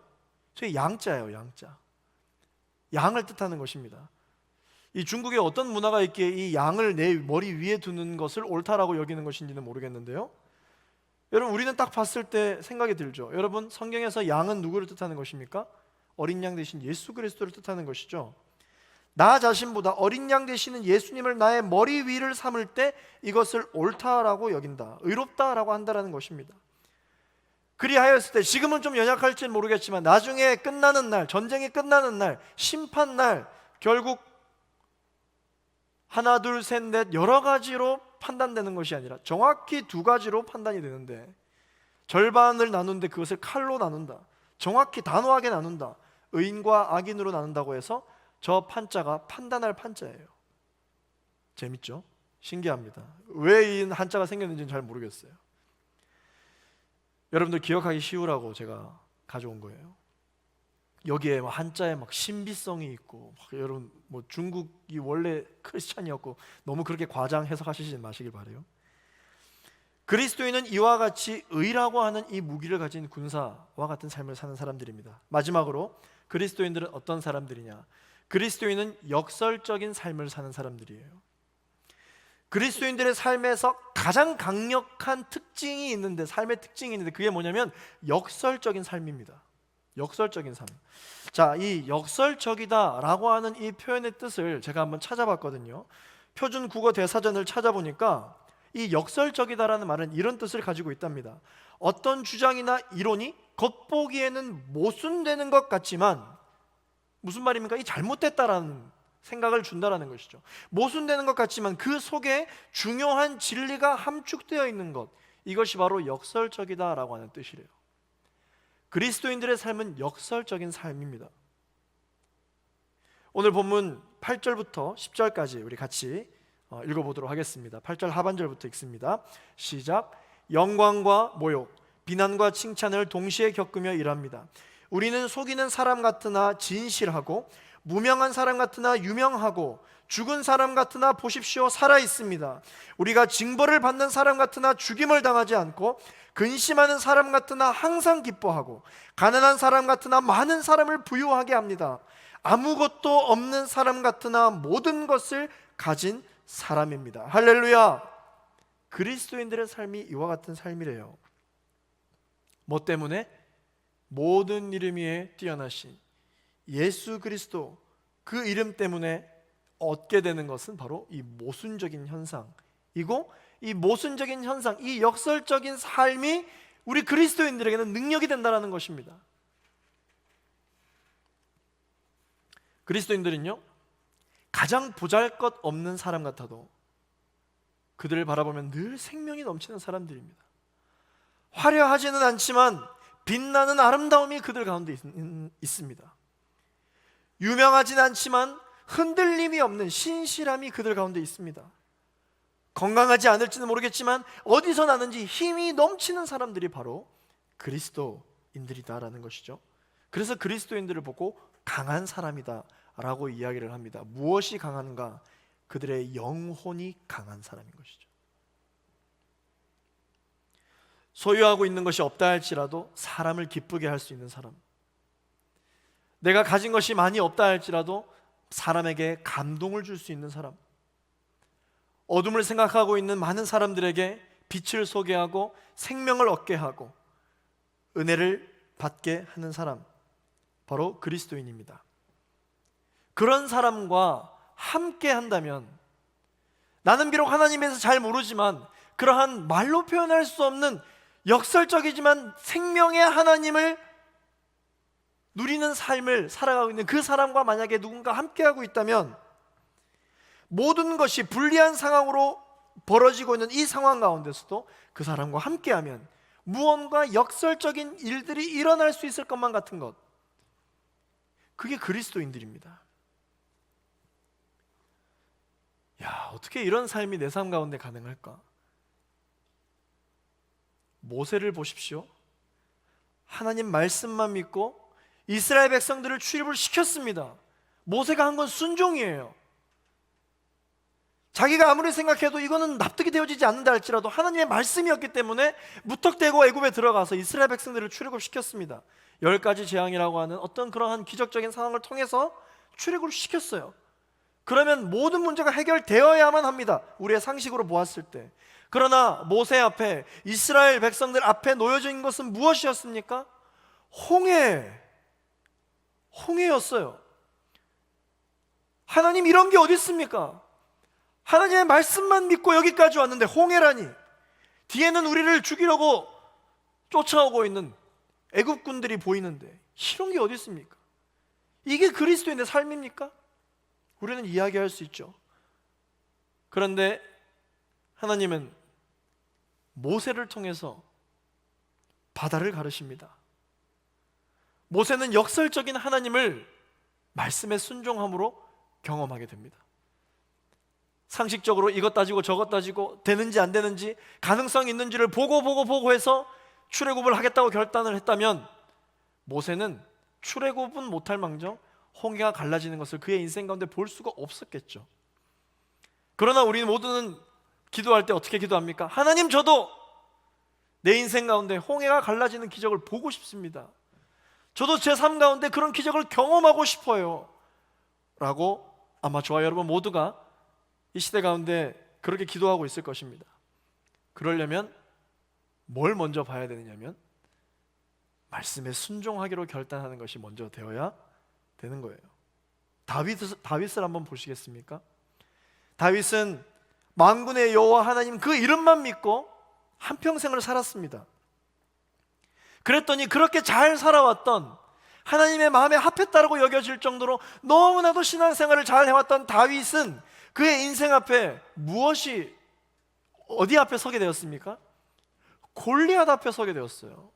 저희 양자예요. 양자. 양을 뜻하는 것입니다. 이 중국에 어떤 문화가 있기에 이 양을 내 머리 위에 두는 것을 옳다라고 여기는 것인지는 모르겠는데요, 여러분 우리는 딱 봤을 때 생각이 들죠. 여러분 성경에서 양은 누구를 뜻하는 것입니까? 어린 양 대신 예수 그리스도를 뜻하는 것이죠. 나 자신보다 어린 양 되시는 예수님을 나의 머리 위를 삼을 때 이것을 옳다라고 여긴다, 의롭다라고 한다라는 것입니다. 그리하였을 때, 지금은 좀 연약할지는 모르겠지만 나중에 끝나는 날, 전쟁이 끝나는 날, 심판 날, 결국 하나 둘 셋 넷 여러 가지로 판단되는 것이 아니라 정확히 두 가지로 판단이 되는데, 절반을 나누는데 그것을 칼로 나눈다, 정확히 단호하게 나눈다, 의인과 악인으로 나눈다고 해서 저 판자가 판단할 판자예요. 재밌죠? 신기합니다. 왜 이 한자가 생겼는지는 잘 모르겠어요. 여러분들 기억하기 쉬우라고 제가 가져온 거예요. 여기에 한자에 막 신비성이 있고, 여러분 중국이 원래 크리스찬이었고 너무 그렇게 과장 해석하시지 마시길 바래요. 그리스도인은 이와 같이 의라고 하는 이 무기를 가진 군사와 같은 삶을 사는 사람들입니다. 마지막으로 그리스도인들은 어떤 사람들이냐? 그리스도인은 역설적인 삶을 사는 사람들이에요. 그리스도인들의 삶에서 가장 강력한 특징이 있는데, 삶의 특징이 있는데, 그게 뭐냐면 역설적인 삶입니다. 역설적인 삶. 자, 이 역설적이다라고 하는 이 표현의 뜻을 제가 한번 찾아봤거든요. 표준 국어 대사전을 찾아보니까 이 역설적이다라는 말은 이런 뜻을 가지고 있답니다. 어떤 주장이나 이론이 겉보기에는 모순되는 것 같지만, 무슨 말입니까? 이 잘못됐다라는 생각을 준다라는 것이죠. 모순되는 것 같지만 그 속에 중요한 진리가 함축되어 있는 것, 이것이 바로 역설적이다라고 하는 뜻이래요. 그리스도인들의 삶은 역설적인 삶입니다. 오늘 본문 8절부터 10절까지 우리 같이 읽어보도록 하겠습니다. 8절 하반절부터 읽습니다. 시작. 영광과 모욕, 비난과 칭찬을 동시에 겪으며 일합니다. 우리는 속이는 사람 같으나 진실하고, 무명한 사람 같으나 유명하고, 죽은 사람 같으나 보십시오 살아 있습니다. 우리가 징벌을 받는 사람 같으나 죽임을 당하지 않고, 근심하는 사람 같으나 항상 기뻐하고, 가난한 사람 같으나 많은 사람을 부유하게 합니다. 아무것도 없는 사람 같으나 모든 것을 가진 사람입니다. 할렐루야. 그리스도인들의 삶이 이와 같은 삶이래요. 뭐 때문에? 모든 이름 위에 뛰어나신 예수 그리스도, 그 이름 때문에 얻게 되는 것은 바로 이 모순적인 현상이고, 이 모순적인 현상, 이 역설적인 삶이 우리 그리스도인들에게는 능력이 된다는 것입니다. 그리스도인들은요, 가장 보잘것없는 사람 같아도 그들을 바라보면 늘 생명이 넘치는 사람들입니다. 화려하지는 않지만 빛나는 아름다움이 그들 가운데 있습니다. 유명하진 않지만 흔들림이 없는 신실함이 그들 가운데 있습니다. 건강하지 않을지는 모르겠지만 어디서 나는지 힘이 넘치는 사람들이 바로 그리스도인들이다라는 것이죠. 그래서 그리스도인들을 보고 강한 사람이다 라고 이야기를 합니다. 무엇이 강한가? 그들의 영혼이 강한 사람인 것이죠. 소유하고 있는 것이 없다 할지라도 사람을 기쁘게 할 수 있는 사람, 내가 가진 것이 많이 없다 할지라도 사람에게 감동을 줄 수 있는 사람, 어둠을 생각하고 있는 많은 사람들에게 빛을 소개하고 생명을 얻게 하고 은혜를 받게 하는 사람, 바로 그리스도인입니다. 그런 사람과 함께 한다면, 나는 비록 하나님에서 잘 모르지만 그러한 말로 표현할 수 없는 역설적이지만 생명의 하나님을 누리는 삶을 살아가고 있는 그 사람과 만약에 누군가 함께하고 있다면, 모든 것이 불리한 상황으로 벌어지고 있는 이 상황 가운데서도 그 사람과 함께하면 무언가 역설적인 일들이 일어날 수 있을 것만 같은 것, 그게 그리스도인들입니다. 야, 어떻게 이런 삶이 내 삶 가운데 가능할까? 모세를 보십시오. 하나님 말씀만 믿고 이스라엘 백성들을 출입을 시켰습니다. 모세가 한 건 순종이에요. 자기가 아무리 생각해도 이거는 납득이 되어지지 않는다 할지라도 하나님의 말씀이었기 때문에 무턱대고 애굽에 들어가서 이스라엘 백성들을 출애굽 시켰습니다. 10가지 재앙이라고 하는 어떤 그러한 기적적인 상황을 통해서 출애굽을 시켰어요. 그러면 모든 문제가 해결되어야만 합니다, 우리의 상식으로 보았을 때. 그러나 모세 앞에, 이스라엘 백성들 앞에 놓여져 있는 것은 무엇이었습니까? 홍해였어요. 하나님, 이런 게 어디 있습니까? 하나님의 말씀만 믿고 여기까지 왔는데 홍해라니, 뒤에는 우리를 죽이려고 쫓아오고 있는 애국군들이 보이는데 이런 게 어디 있습니까? 이게 그리스도인의 삶입니까? 우리는 이야기할 수 있죠. 그런데 하나님은 모세를 통해서 바다를 가르십니다. 모세는 역설적인 하나님을 말씀에 순종함으로 경험하게 됩니다. 상식적으로 이것 따지고 저것 따지고 되는지 안 되는지 가능성이 있는지를 보고 해서 출애굽을 하겠다고 결단을 했다면 모세는 출애굽은 못할 망정 홍해가 갈라지는 것을 그의 인생 가운데 볼 수가 없었겠죠. 그러나 우리 모두는 기도할 때 어떻게 기도합니까? 하나님, 저도 내 인생 가운데 홍해가 갈라지는 기적을 보고 싶습니다. 저도 제 삶 가운데 그런 기적을 경험하고 싶어요 라고 아마 저와 여러분 모두가 이 시대 가운데 그렇게 기도하고 있을 것입니다. 그러려면 뭘 먼저 봐야 되느냐면 말씀에 순종하기로 결단하는 것이 먼저 되어야 되는 거예요. 다윗을 한번 보시겠습니까? 다윗은 만군의 여호와 하나님 그 이름만 믿고 한평생을 살았습니다. 그랬더니 그렇게 잘 살아왔던, 하나님의 마음에 합했다라고 여겨질 정도로 너무나도 신앙생활을 잘 해왔던 다윗은 그의 인생 앞에 무엇이, 어디 앞에 서게 되었습니까? 골리앗 앞에 서게 되었어요.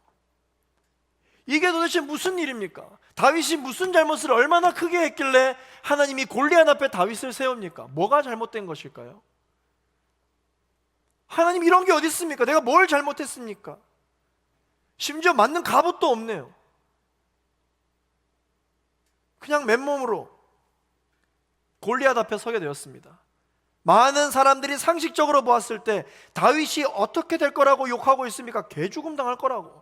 이게 도대체 무슨 일입니까? 다윗이 무슨 잘못을 얼마나 크게 했길래 하나님이 골리앗 앞에 다윗을 세웁니까? 뭐가 잘못된 것일까요? 하나님, 이런 게 어디 있습니까? 내가 뭘 잘못했습니까? 심지어 맞는 갑옷도 없네요. 그냥 맨몸으로 골리앗 앞에 서게 되었습니다. 많은 사람들이 상식적으로 보았을 때 다윗이 어떻게 될 거라고 욕하고 있습니까? 개죽음 당할 거라고.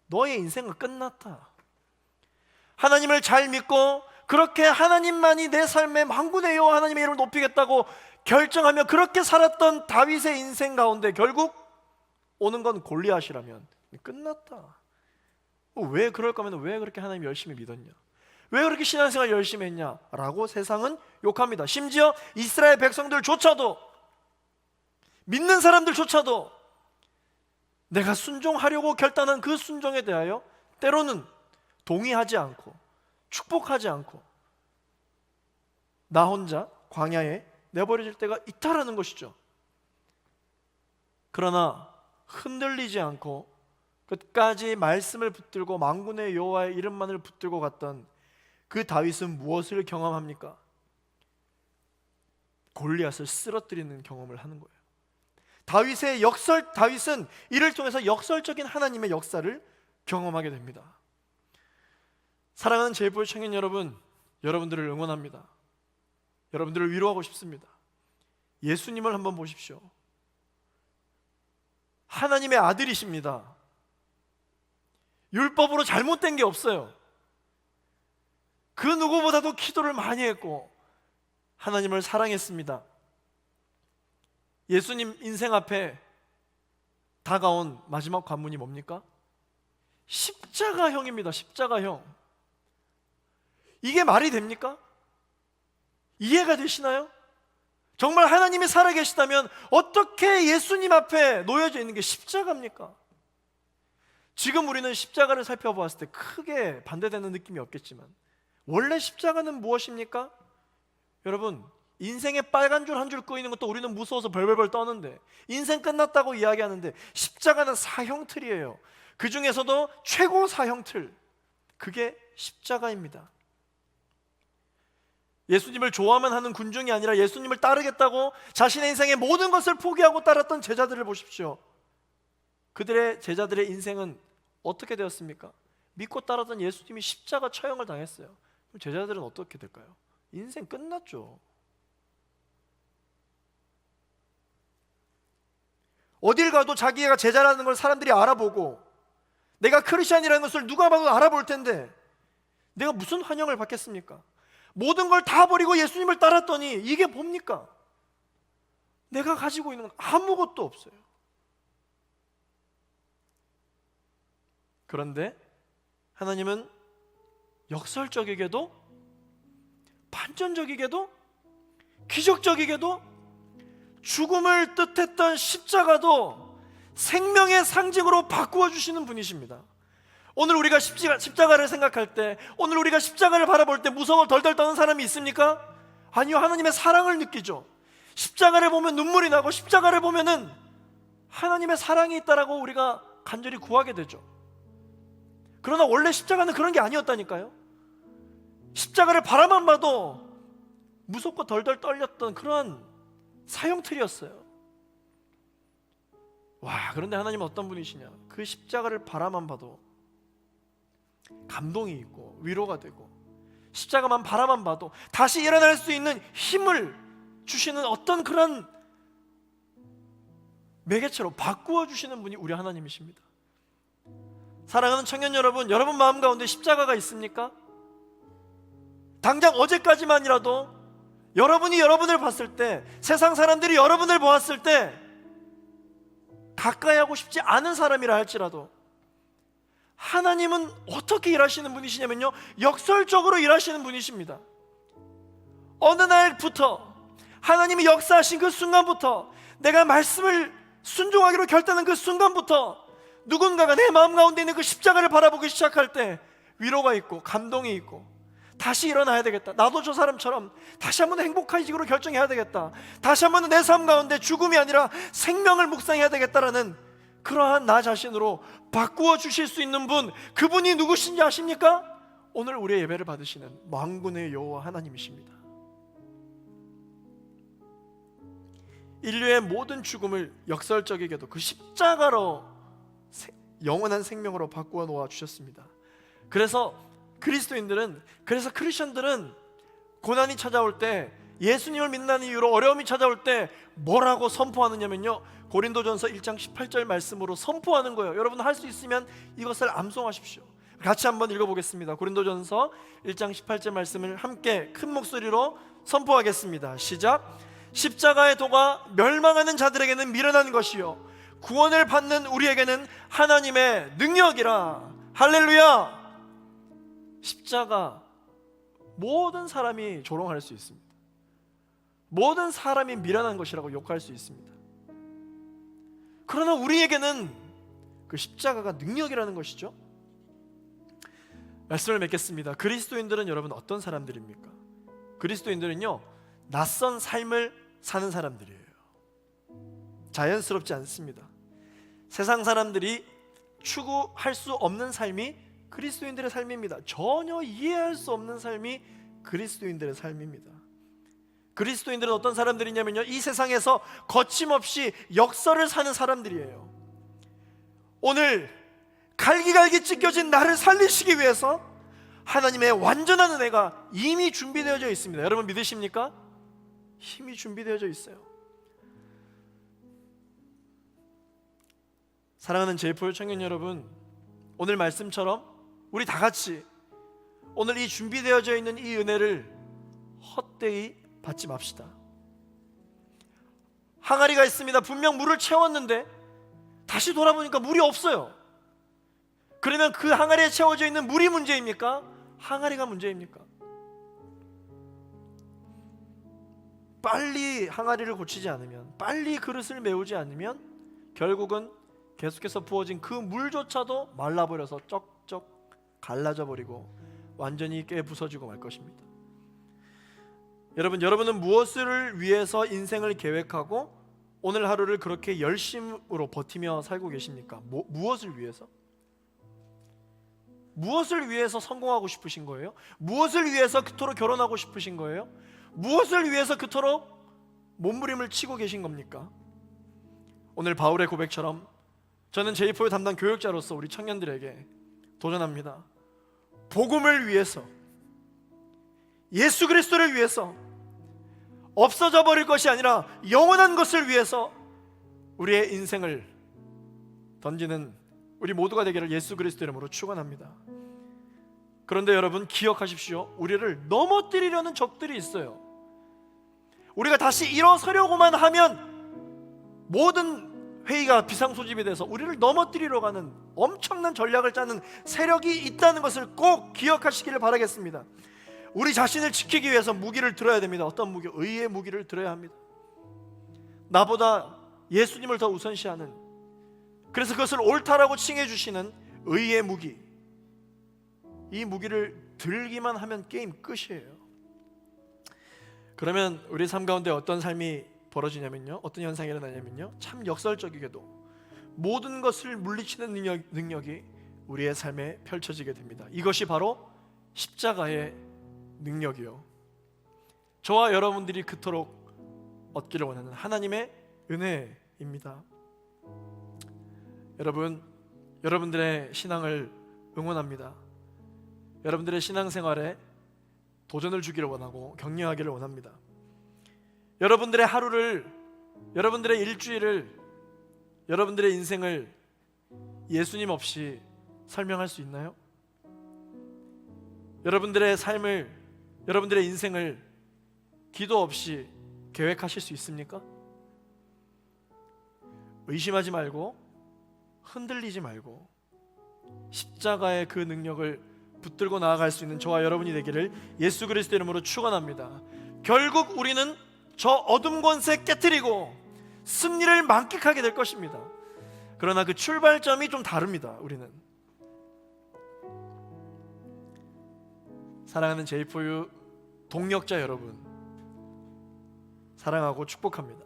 너의 인생은 끝났다. 하나님을 잘 믿고 그렇게 하나님만이 내 삶의 만군의 여호와 하나님의 이름을 높이겠다고 결정하며 그렇게 살았던 다윗의 인생 가운데 결국 오는 건 골리앗이라면 끝났다. 왜 그럴 거면 왜 그렇게 하나님 열심히 믿었냐? 왜 그렇게 신앙생활 열심히 했냐? 라고 세상은 욕합니다. 심지어 이스라엘 백성들조차도, 믿는 사람들조차도 내가 순종하려고 결단한 그 순종에 대하여 때로는 동의하지 않고 축복하지 않고 나 혼자 광야에 내버려질 때가 있다라는 것이죠. 그러나 흔들리지 않고 끝까지 말씀을 붙들고 만군의 여호와의 이름만을 붙들고 갔던 그 다윗은 무엇을 경험합니까? 골리앗을 쓰러뜨리는 경험을 하는 거예요. 다윗은 이를 통해서 역설적인 하나님의 역사를 경험하게 됩니다. 사랑하는 제일부의 청년 여러분, 여러분들을 응원합니다. 여러분들을 위로하고 싶습니다. 예수님을 한번 보십시오. 하나님의 아들이십니다. 율법으로 잘못된 게 없어요. 그 누구보다도 기도를 많이 했고 하나님을 사랑했습니다. 예수님 인생 앞에 다가온 마지막 관문이 뭡니까? 십자가형입니다. 십자가형. 이게 말이 됩니까? 이해가 되시나요? 정말 하나님이 살아계시다면 어떻게 예수님 앞에 놓여져 있는 게 십자가입니까? 지금 우리는 십자가를 살펴보았을 때 크게 반대되는 느낌이 없겠지만 원래 십자가는 무엇입니까? 여러분, 인생에 빨간 줄 한 줄 끄이는 것도 우리는 무서워서 벌벌벌 떠는데 인생 끝났다고 이야기하는데 십자가는 사형틀이에요. 그 중에서도 최고 사형틀, 그게 십자가입니다. 예수님을 좋아만 하는 군중이 아니라 예수님을 따르겠다고 자신의 인생의 모든 것을 포기하고 따랐던 제자들을 보십시오. 그들의 제자들의 인생은 어떻게 되었습니까? 믿고 따랐던 예수님이 십자가 처형을 당했어요. 그럼 제자들은 어떻게 될까요? 인생 끝났죠. 어딜 가도 자기가 제자라는 걸 사람들이 알아보고 내가 크리스찬이라는 것을 누가 봐도 알아볼 텐데 내가 무슨 환영을 받겠습니까? 모든 걸 다 버리고 예수님을 따랐더니 이게 뭡니까? 내가 가지고 있는 건 아무것도 없어요. 그런데 하나님은 역설적이게도, 반전적이게도, 기적적이게도 죽음을 뜻했던 십자가도 생명의 상징으로 바꾸어 주시는 분이십니다. 오늘 우리가 십자가를 생각할 때, 오늘 우리가 십자가를 바라볼 때 무서워 덜덜 떠는 사람이 있습니까? 아니요, 하나님의 사랑을 느끼죠. 십자가를 보면 눈물이 나고 십자가를 보면은 하나님의 사랑이 있다라고 우리가 간절히 구하게 되죠. 그러나 원래 십자가는 그런 게 아니었다니까요. 십자가를 바라만 봐도 무섭고 덜덜 떨렸던 그러한 사형틀이었어요. 와, 그런데 하나님은 어떤 분이시냐? 그 십자가를 바라만 봐도 감동이 있고 위로가 되고, 십자가만 바라만 봐도 다시 일어날 수 있는 힘을 주시는 어떤 그런 매개체로 바꾸어 주시는 분이 우리 하나님이십니다. 사랑하는 청년 여러분, 여러분 마음 가운데 십자가가 있습니까? 당장 어제까지만이라도 여러분이 여러분을 봤을 때, 세상 사람들이 여러분을 보았을 때 가까이 하고 싶지 않은 사람이라 할지라도 하나님은 어떻게 일하시는 분이시냐면요, 역설적으로 일하시는 분이십니다. 어느 날부터 하나님이 역사하신 그 순간부터, 내가 말씀을 순종하기로 결단한 그 순간부터 누군가가 내 마음 가운데 있는 그 십자가를 바라보기 시작할 때 위로가 있고 감동이 있고, 다시 일어나야 되겠다, 나도 저 사람처럼 다시 한번 행복해지기로 결정해야 되겠다, 다시 한번 내 삶 가운데 죽음이 아니라 생명을 묵상해야 되겠다라는 그러한 나 자신으로 바꾸어 주실 수 있는 분, 그분이 누구신지 아십니까? 오늘 우리의 예배를 받으시는 만군의 여호와 하나님이십니다. 인류의 모든 죽음을 역설적이게도 그 십자가로 영원한 생명으로 바꾸어 놓아 주셨습니다. 그래서 그리스도인들은, 그래서 크리스천들은 고난이 찾아올 때, 예수님을 믿는 이유로 어려움이 찾아올 때 뭐라고 선포하느냐면요, 고린도전서 1장 18절 말씀으로 선포하는 거예요. 여러분 할 수 있으면 이것을 암송하십시오. 같이 한번 읽어보겠습니다. 고린도전서 1장 18절 말씀을 함께 큰 목소리로 선포하겠습니다. 시작. 십자가의 도가 멸망하는 자들에게는 미련한 것이요 구원을 받는 우리에게는 하나님의 능력이라. 할렐루야. 십자가, 모든 사람이 조롱할 수 있습니다. 모든 사람이 미련한 것이라고 욕할 수 있습니다. 그러나 우리에게는 그 십자가가 능력이라는 것이죠. 말씀을 맺겠습니다. 그리스도인들은 여러분 어떤 사람들입니까? 그리스도인들은요, 낯선 삶을 사는 사람들이에요. 자연스럽지 않습니다. 세상 사람들이 추구할 수 없는 삶이 그리스도인들의 삶입니다. 전혀 이해할 수 없는 삶이 그리스도인들의 삶입니다. 그리스도인들은 어떤 사람들이냐면요, 이 세상에서 거침없이 역설을 사는 사람들이에요. 오늘 갈기갈기 찢겨진 나를 살리시기 위해서 하나님의 완전한 은혜가 이미 준비되어져 있습니다. 여러분 믿으십니까? 힘이 준비되어져 있어요. 사랑하는 제이포 청년 여러분, 오늘 말씀처럼 우리 다 같이 오늘 이 준비되어져 있는 이 은혜를 헛되이 받지 맙시다. 항아리가 있습니다. 분명 물을 채웠는데 다시 돌아보니까 물이 없어요. 그러면 그 항아리에 채워져 있는 물이 문제입니까? 항아리가 문제입니까? 빨리 항아리를 고치지 않으면, 빨리 그릇을 메우지 않으면 결국은 계속해서 부어진 그 물조차도 말라버려서 쩍쩍 갈라져 버리고 완전히 깨 부서지고 말 것입니다. 여러분, 여러분은 무엇을 위해서 인생을 계획하고 오늘 하루를 그렇게 열심으로 버티며 살고 계십니까? 무엇을 위해서? 무엇을 위해서 성공하고 싶으신 거예요? 무엇을 위해서 그토록 결혼하고 싶으신 거예요? 무엇을 위해서 그토록 몸부림을 치고 계신 겁니까? 오늘 바울의 고백처럼 저는 제이포의 담당 교육자로서 우리 청년들에게 도전합니다. 복음을 위해서, 예수 그리스도를 위해서, 없어져 버릴 것이 아니라 영원한 것을 위해서 우리의 인생을 던지는 우리 모두가 되기를 예수 그리스도 이름으로 축원합니다. 그런데 여러분 기억하십시오. 우리를 넘어뜨리려는 적들이 있어요. 우리가 다시 일어서려고만 하면 모든 회의가 비상소집이 돼서 우리를 넘어뜨리려 가는 엄청난 전략을 짜는 세력이 있다는 것을 꼭 기억하시기를 바라겠습니다. 우리 자신을 지키기 위해서 무기를 들어야 됩니다. 어떤 무기? 의의 무기를 들어야 합니다. 나보다 예수님을 더 우선시하는, 그래서 그것을 옳다라고 칭해 주시는 의의 무기, 이 무기를 들기만 하면 게임 끝이에요. 그러면 우리 삶 가운데 어떤 삶이 벌어지냐면요, 어떤 현상이 일어나냐면요, 참 역설적이게도 모든 것을 물리치는 능력이 우리의 삶에 펼쳐지게 됩니다. 이것이 바로 십자가의 능력이요, 저와 여러분들이 그토록 얻기를 원하는 하나님의 은혜입니다. 여러분, 여러분들의 신앙을 응원합니다. 여러분들의 신앙생활에 도전을 주기를 원하고 격려하기를 원합니다. 여러분들의 하루를, 여러분들의 일주일을, 여러분들의 인생을 예수님 없이 설명할 수 있나요? 여러분들의 삶을, 여러분들의 인생을 기도 없이 계획하실 수 있습니까? 의심하지 말고, 흔들리지 말고, 십자가의 그 능력을 붙들고 나아갈 수 있는 저와 여러분이 되기를 예수 그리스도 이름으로 축원합니다. 결국 우리는 저 어둠 권세 깨트리고 승리를 만끽하게 될 것입니다. 그러나 그 출발점이 좀 다릅니다. 우리는, 사랑하는 제이포유 동력자 여러분, 사랑하고 축복합니다.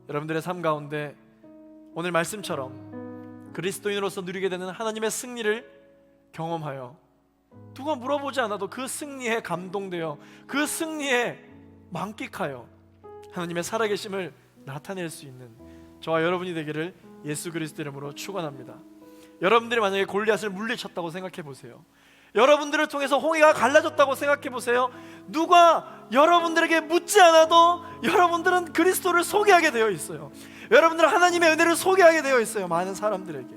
여러분들의 삶 가운데 오늘 말씀처럼 그리스도인으로서 누리게 되는 하나님의 승리를 경험하여 누가 물어보지 않아도 그 승리에 감동되어 그 승리에 만끽하여 하나님의 살아계심을 나타낼 수 있는 저와 여러분이 되기를 예수 그리스도 이름으로 축원합니다. 여러분들이 만약에 골리앗을 물리쳤다고 생각해 보세요. 여러분들을 통해서 홍해가 갈라졌다고 생각해 보세요. 누가 여러분들에게 묻지 않아도 여러분들은 그리스도를 소개하게 되어 있어요. 여러분들은 하나님의 은혜를 소개하게 되어 있어요. 많은 사람들에게.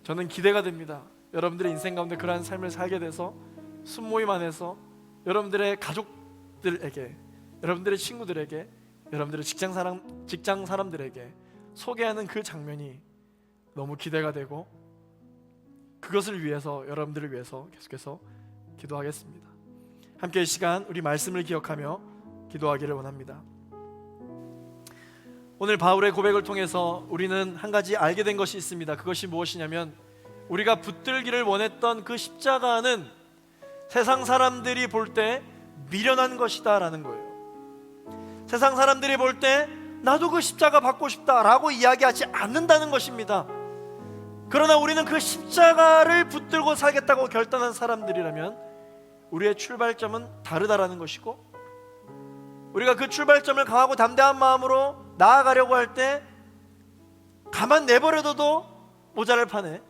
저는 기대가 됩니다. 여러분들의 인생 가운데 그러한 삶을 살게 돼서 순모임 안에서 여러분들의 가족들에게, 여러분들의 친구들에게, 여러분들의 직장 사람들에게 소개하는 그 장면이 너무 기대가 되고, 그것을 위해서, 여러분들을 위해서 계속해서 기도하겠습니다. 함께 이 시간 우리 말씀을 기억하며 기도하기를 원합니다. 오늘 바울의 고백을 통해서 우리는 한 가지 알게 된 것이 있습니다. 그것이 무엇이냐면, 우리가 붙들기를 원했던 그 십자가는 세상 사람들이 볼 때 미련한 것이다 라는 거예요. 세상 사람들이 볼 때 나도 그 십자가 받고 싶다 라고 이야기하지 않는다는 것입니다. 그러나 우리는 그 십자가를 붙들고 살겠다고 결단한 사람들이라면 우리의 출발점은 다르다라는 것이고, 우리가 그 출발점을 강하고 담대한 마음으로 나아가려고 할 때 가만 내버려둬도 모자랄 판에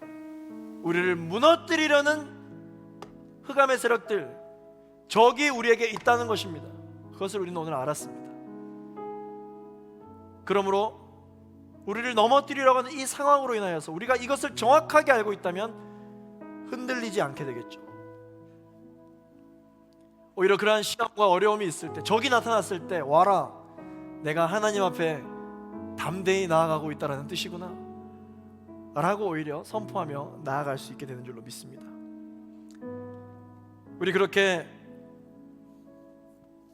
우리를 무너뜨리려는 흑암의 세력들, 적이 우리에게 있다는 것입니다. 그것을 우리는 오늘 알았습니다. 그러므로 우리를 넘어뜨리려고 하는 이 상황으로 인하여서 우리가 이것을 정확하게 알고 있다면 흔들리지 않게 되겠죠. 오히려 그러한 시험과 어려움이 있을 때, 적이 나타났을 때, 와라, 내가 하나님 앞에 담대히 나아가고 있다는 뜻이구나 라고 오히려 선포하며 나아갈 수 있게 되는 줄로 믿습니다. 우리 그렇게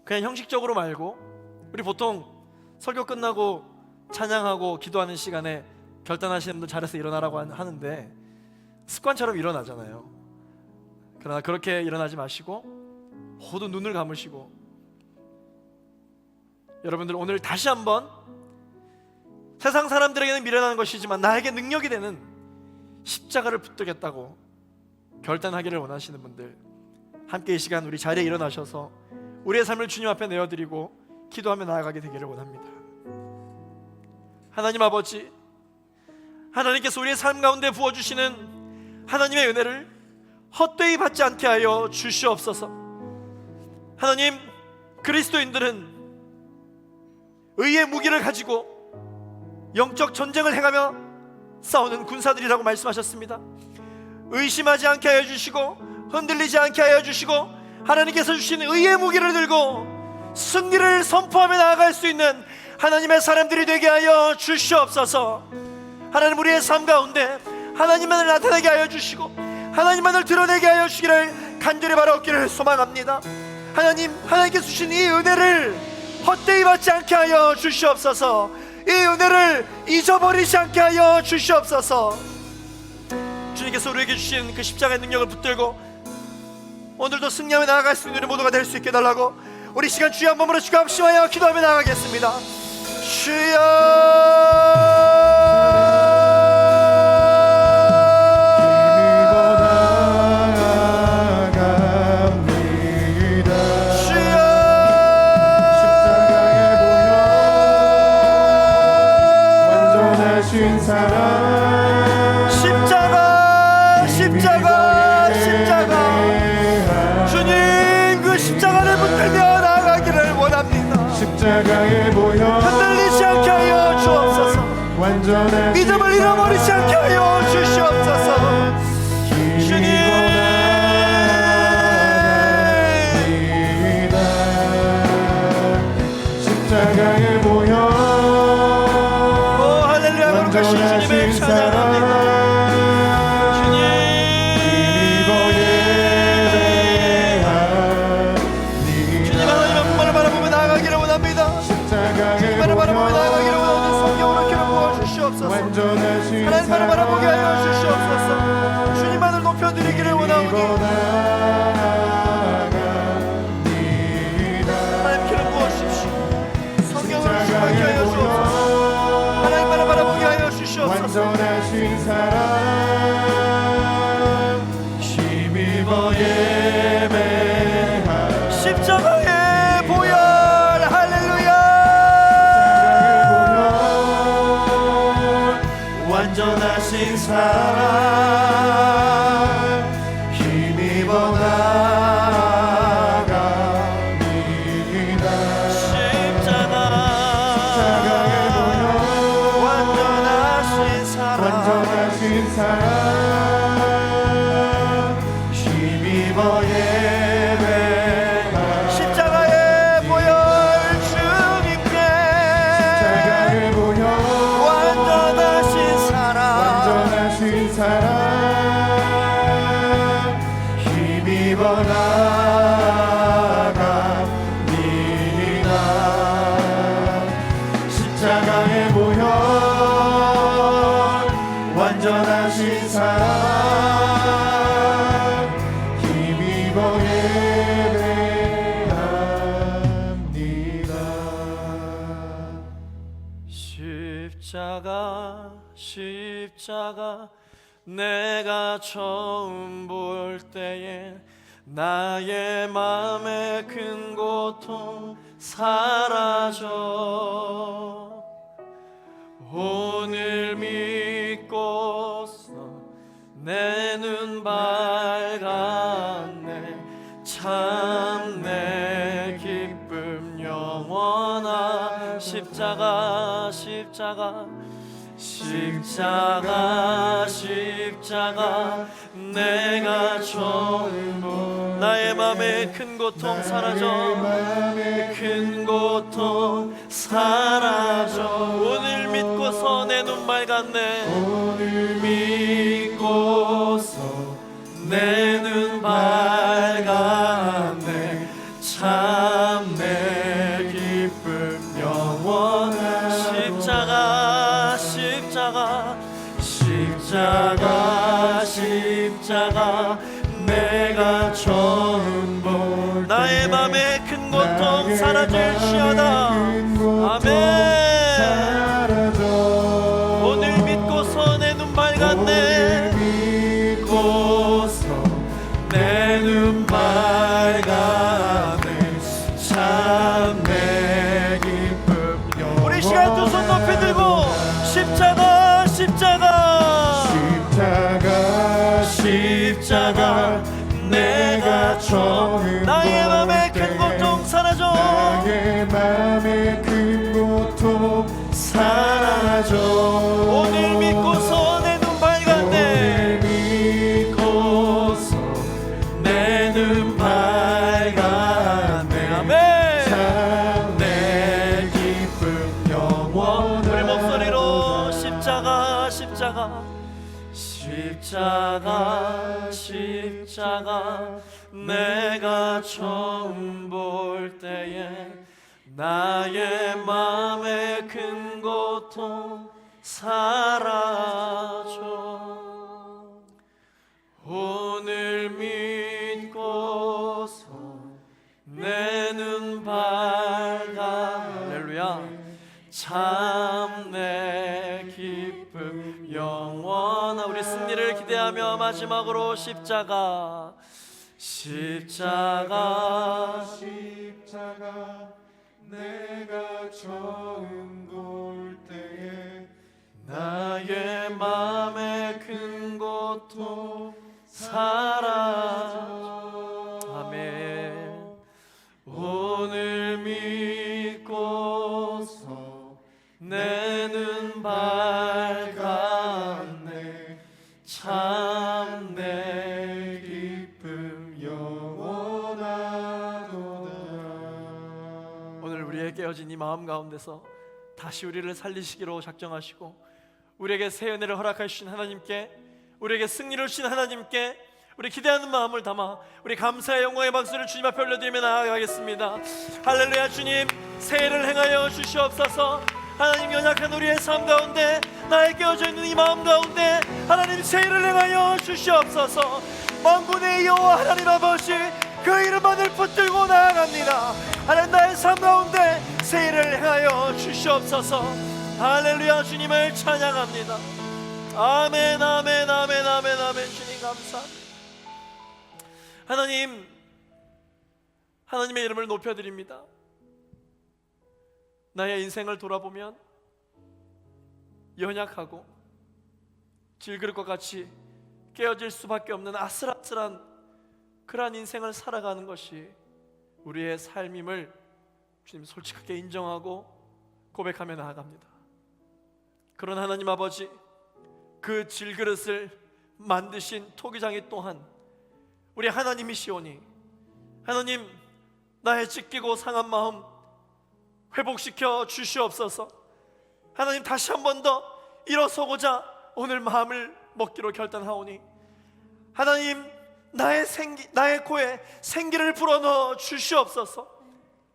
그냥 형식적으로 말고, 우리 보통 설교 끝나고 찬양하고 기도하는 시간에 결단하시는 분들 자리에서 일어나라고 하는데 습관처럼 일어나잖아요. 그러나 그렇게 일어나지 마시고 모두 눈을 감으시고, 여러분들 오늘 다시 한번 세상 사람들에게는 미련한 것이지만 나에게 능력이 되는 십자가를 붙들겠다고 결단하기를 원하시는 분들, 함께 이 시간 우리 자리에 일어나셔서 우리의 삶을 주님 앞에 내어드리고 기도하며 나아가게 되기를 원합니다. 하나님 아버지, 하나님께서 우리의 삶 가운데 부어주시는 하나님의 은혜를 헛되이 받지 않게 하여 주시옵소서. 하나님, 그리스도인들은 의의 무기를 가지고 영적 전쟁을 행하며 싸우는 군사들이라고 말씀하셨습니다. 의심하지 않게 하여 주시고 흔들리지 않게 하여 주시고, 하나님께서 주신 의의 무기를 들고 승리를 선포하며 나아갈 수 있는 하나님의 사람들이 되게 하여 주시옵소서. 하나님, 우리의 삶 가운데 하나님만을 나타내게 하여 주시고 하나님만을 드러내게 하여 주시기를 간절히 바라옵기를 소망합니다. 하나님, 하나님께서 주신 이 은혜를 헛되이 받지 않게 하여 주시옵소서. 이 은혜를 잊어버리지 않게 하여 주시옵소서. 주님께서 우리에게 주신 그 십자가의 능력을 붙들고 오늘도 승리하며 나아갈 수 있는 우리 모두가 될 수 있게 해달라고 우리 시간 주여 한 몸으로 주가 합심하여 기도하며 나가겠습니다. 주여 십자가에 보여 흔들리지 않게 하여 주옵소서. 믿음을 잃어버리지 않게 하여 주시옵소서. 주님 십자가에 보여 오 할렐루야 거룩하신 주님을 찬양합니다. 하나님만을 바라보게 하여 주시옵소서. 주님만을 높여드리기를 원하오니 하나님 기름 부으십시오. 성경을 충만케 하여 주옵소서. 하나님만을 바라보게 하여 주시옵소서. 완전하신 사랑 힘입어 예배하 십자가의 보혈 할렐루야. 완전하신 사랑 힘입어 나아갑니다. 십자가의 보혈 완전하신 사랑 힘입어 예배하 십자가의 보혈 주님께 십자가의 보혈 완전하신 사랑 힘입어 나아갑니다. 십자가의 보혈 완전하신 사랑 힘입어 예배합니다. 십자가 내가 처음 볼 때에 나의 맘의 큰 고통 사라져 오늘 믿고서 내 눈 밝았네 참 내 기쁨 영원한 십자가 내가 처음 나의 맘에 큰 고통 사라져 큰 고통 사라져 오늘 믿고서 내 눈 밝았네 오늘 믿고서 내 눈 밝았네 참 내 기쁨 영원한 십자가 내가 처음 볼 나의 맘에 큰 고통 사라질지어다 아멘 오늘 믿고서 내 눈 밝았네 믿고서 내 눈 밝았네 참 내 기쁨 우리 시간 두 손 높이 들고 십자가 내가 처음 나의 맘에 큰 고통 사라져 나의 맘에 큰 고통 사라져 오늘 믿고서 내 눈 밝았네 오늘 믿고서 내 눈 밝았네 아멘 참 내 기쁨 영원 우리 목소리로 십자가 내가 처음 볼 때에 나의 맘에 큰 고통 사라져 오늘 믿고서 내 눈 기도하며 마지막으로 십자가 내가 처음 볼 때에 나의 맘의 큰 고통 사라져. 아멘. 오늘 믿고서 내 눈 밝았네. 참 내 기쁨 영원하도다. 오늘 우리의 깨어진 이 마음 가운데서 다시 우리를 살리시기로 작정하시고 우리에게 새 은혜를 허락해 주신 하나님께, 우리에게 승리를 주신 하나님께 우리 기대하는 마음을 담아 우리 감사의 영광의 박수를 주님 앞에 올려드리며 나아가겠습니다. 할렐루야. 주님, 새해를 행하여 주시옵소서. 하나님, 연약한 우리의 삶 가운데, 나의 깨어져 있는 이 마음 가운데 하나님 새해를 행하여 주시옵소서. 만군의 여호와 하나님 아버지, 그 이름만을 붙들고 나아갑니다. 하나님, 나의 삶 가운데 새해를 행하여 주시옵소서. 할렐루야. 주님을 찬양합니다. 아멘, 아멘, 아멘, 아멘, 아멘. 주님 감사합니다. 하나님, 하나님의 이름을 높여드립니다. 나의 인생을 돌아보면 연약하고 질그릇과 같이 깨어질 수밖에 없는 아슬아슬한 그러한 인생을 살아가는 것이 우리의 삶임을 주님 솔직하게 인정하고 고백하며 나아갑니다. 그런 하나님 아버지, 그 질그릇을 만드신 토기장이 또한 우리 하나님이시오니, 하나님, 나의 찢기고 상한 마음 회복시켜 주시옵소서. 하나님, 다시 한 번 더 일어서고자 오늘 마음을 먹기로 결단하오니, 하나님, 나의 코에 생기를 불어넣어 주시옵소서.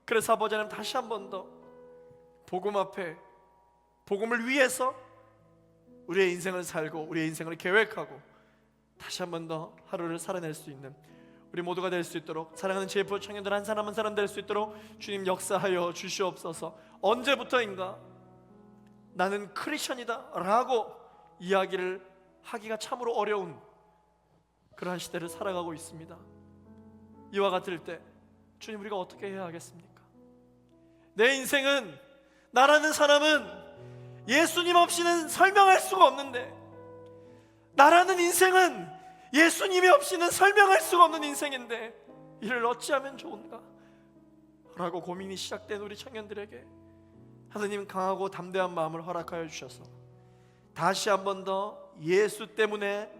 그래서 아버지 하나님, 다시 한 번 더 복음 앞에, 복음을 위해서 우리의 인생을 살고 우리의 인생을 계획하고 다시 한 번 더 하루를 살아낼 수 있는 우리 모두가 될 수 있도록, 사랑하는 제프 청년들 한 사람 한 사람 될 수 있도록 주님 역사하여 주시옵소서. 언제부터인가 나는 크리스천이다 라고 이야기를 하기가 참으로 어려운 그러한 시대를 살아가고 있습니다. 이와 같을 때 주님, 우리가 어떻게 해야 하겠습니까? 내 인생은, 나라는 사람은 예수님 없이는 설명할 수가 없는데, 나라는 인생은 예수님이 없이는 설명할 수가 없는 인생인데 이를 어찌하면 좋은가? 라고 고민이 시작된 우리 청년들에게 하나님, 강하고 담대한 마음을 허락하여 주셔서 다시 한 번 더 예수 때문에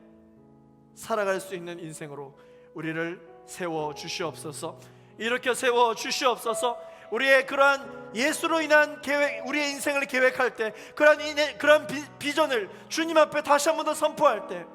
살아갈 수 있는 인생으로 우리를 세워 주시옵소서. 이렇게 세워 주시옵소서. 우리의 그러한 예수로 인한 계획, 우리의 인생을 계획할 때, 그러한 비전을 주님 앞에 다시 한 번 더 선포할 때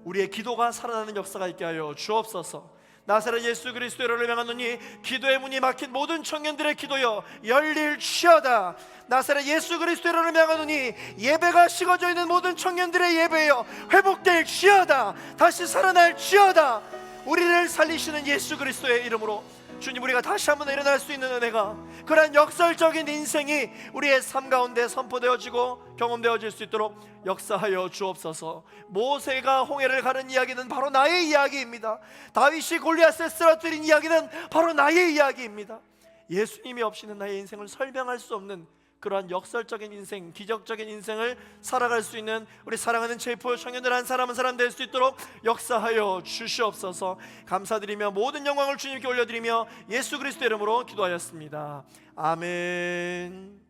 우리의 기도가 살아나는 역사가 있게 하여 주옵소서. 나사렛 예수 그리스도의 이름을 명하노니 기도의 문이 막힌 모든 청년들의 기도여 열릴지어다. 나사렛 예수 그리스도의 이름을 명하노니 예배가 식어져 있는 모든 청년들의 예배여 회복될지어다. 다시 살아날지어다. 우리를 살리시는 예수 그리스도의 이름으로 주님, 우리가 다시 한번 일어날 수 있는 은혜가, 그러한 역설적인 인생이 우리의 삶 가운데 선포되어지고 경험되어질 수 있도록 역사하여 주옵소서. 모세가 홍해를 가른 이야기는 바로 나의 이야기입니다. 다윗이 골리앗을 쓰러뜨린 이야기는 바로 나의 이야기입니다. 예수님이 없이는 나의 인생을 설명할 수 없는 그러한 역설적인 인생, 기적적인 인생을 살아갈 수 있는 우리 사랑하는 제이포 청년들 한 사람 한 사람 될 수 있도록 역사하여 주시옵소서. 감사드리며 모든 영광을 주님께 올려드리며 예수 그리스도 이름으로 기도하였습니다. 아멘.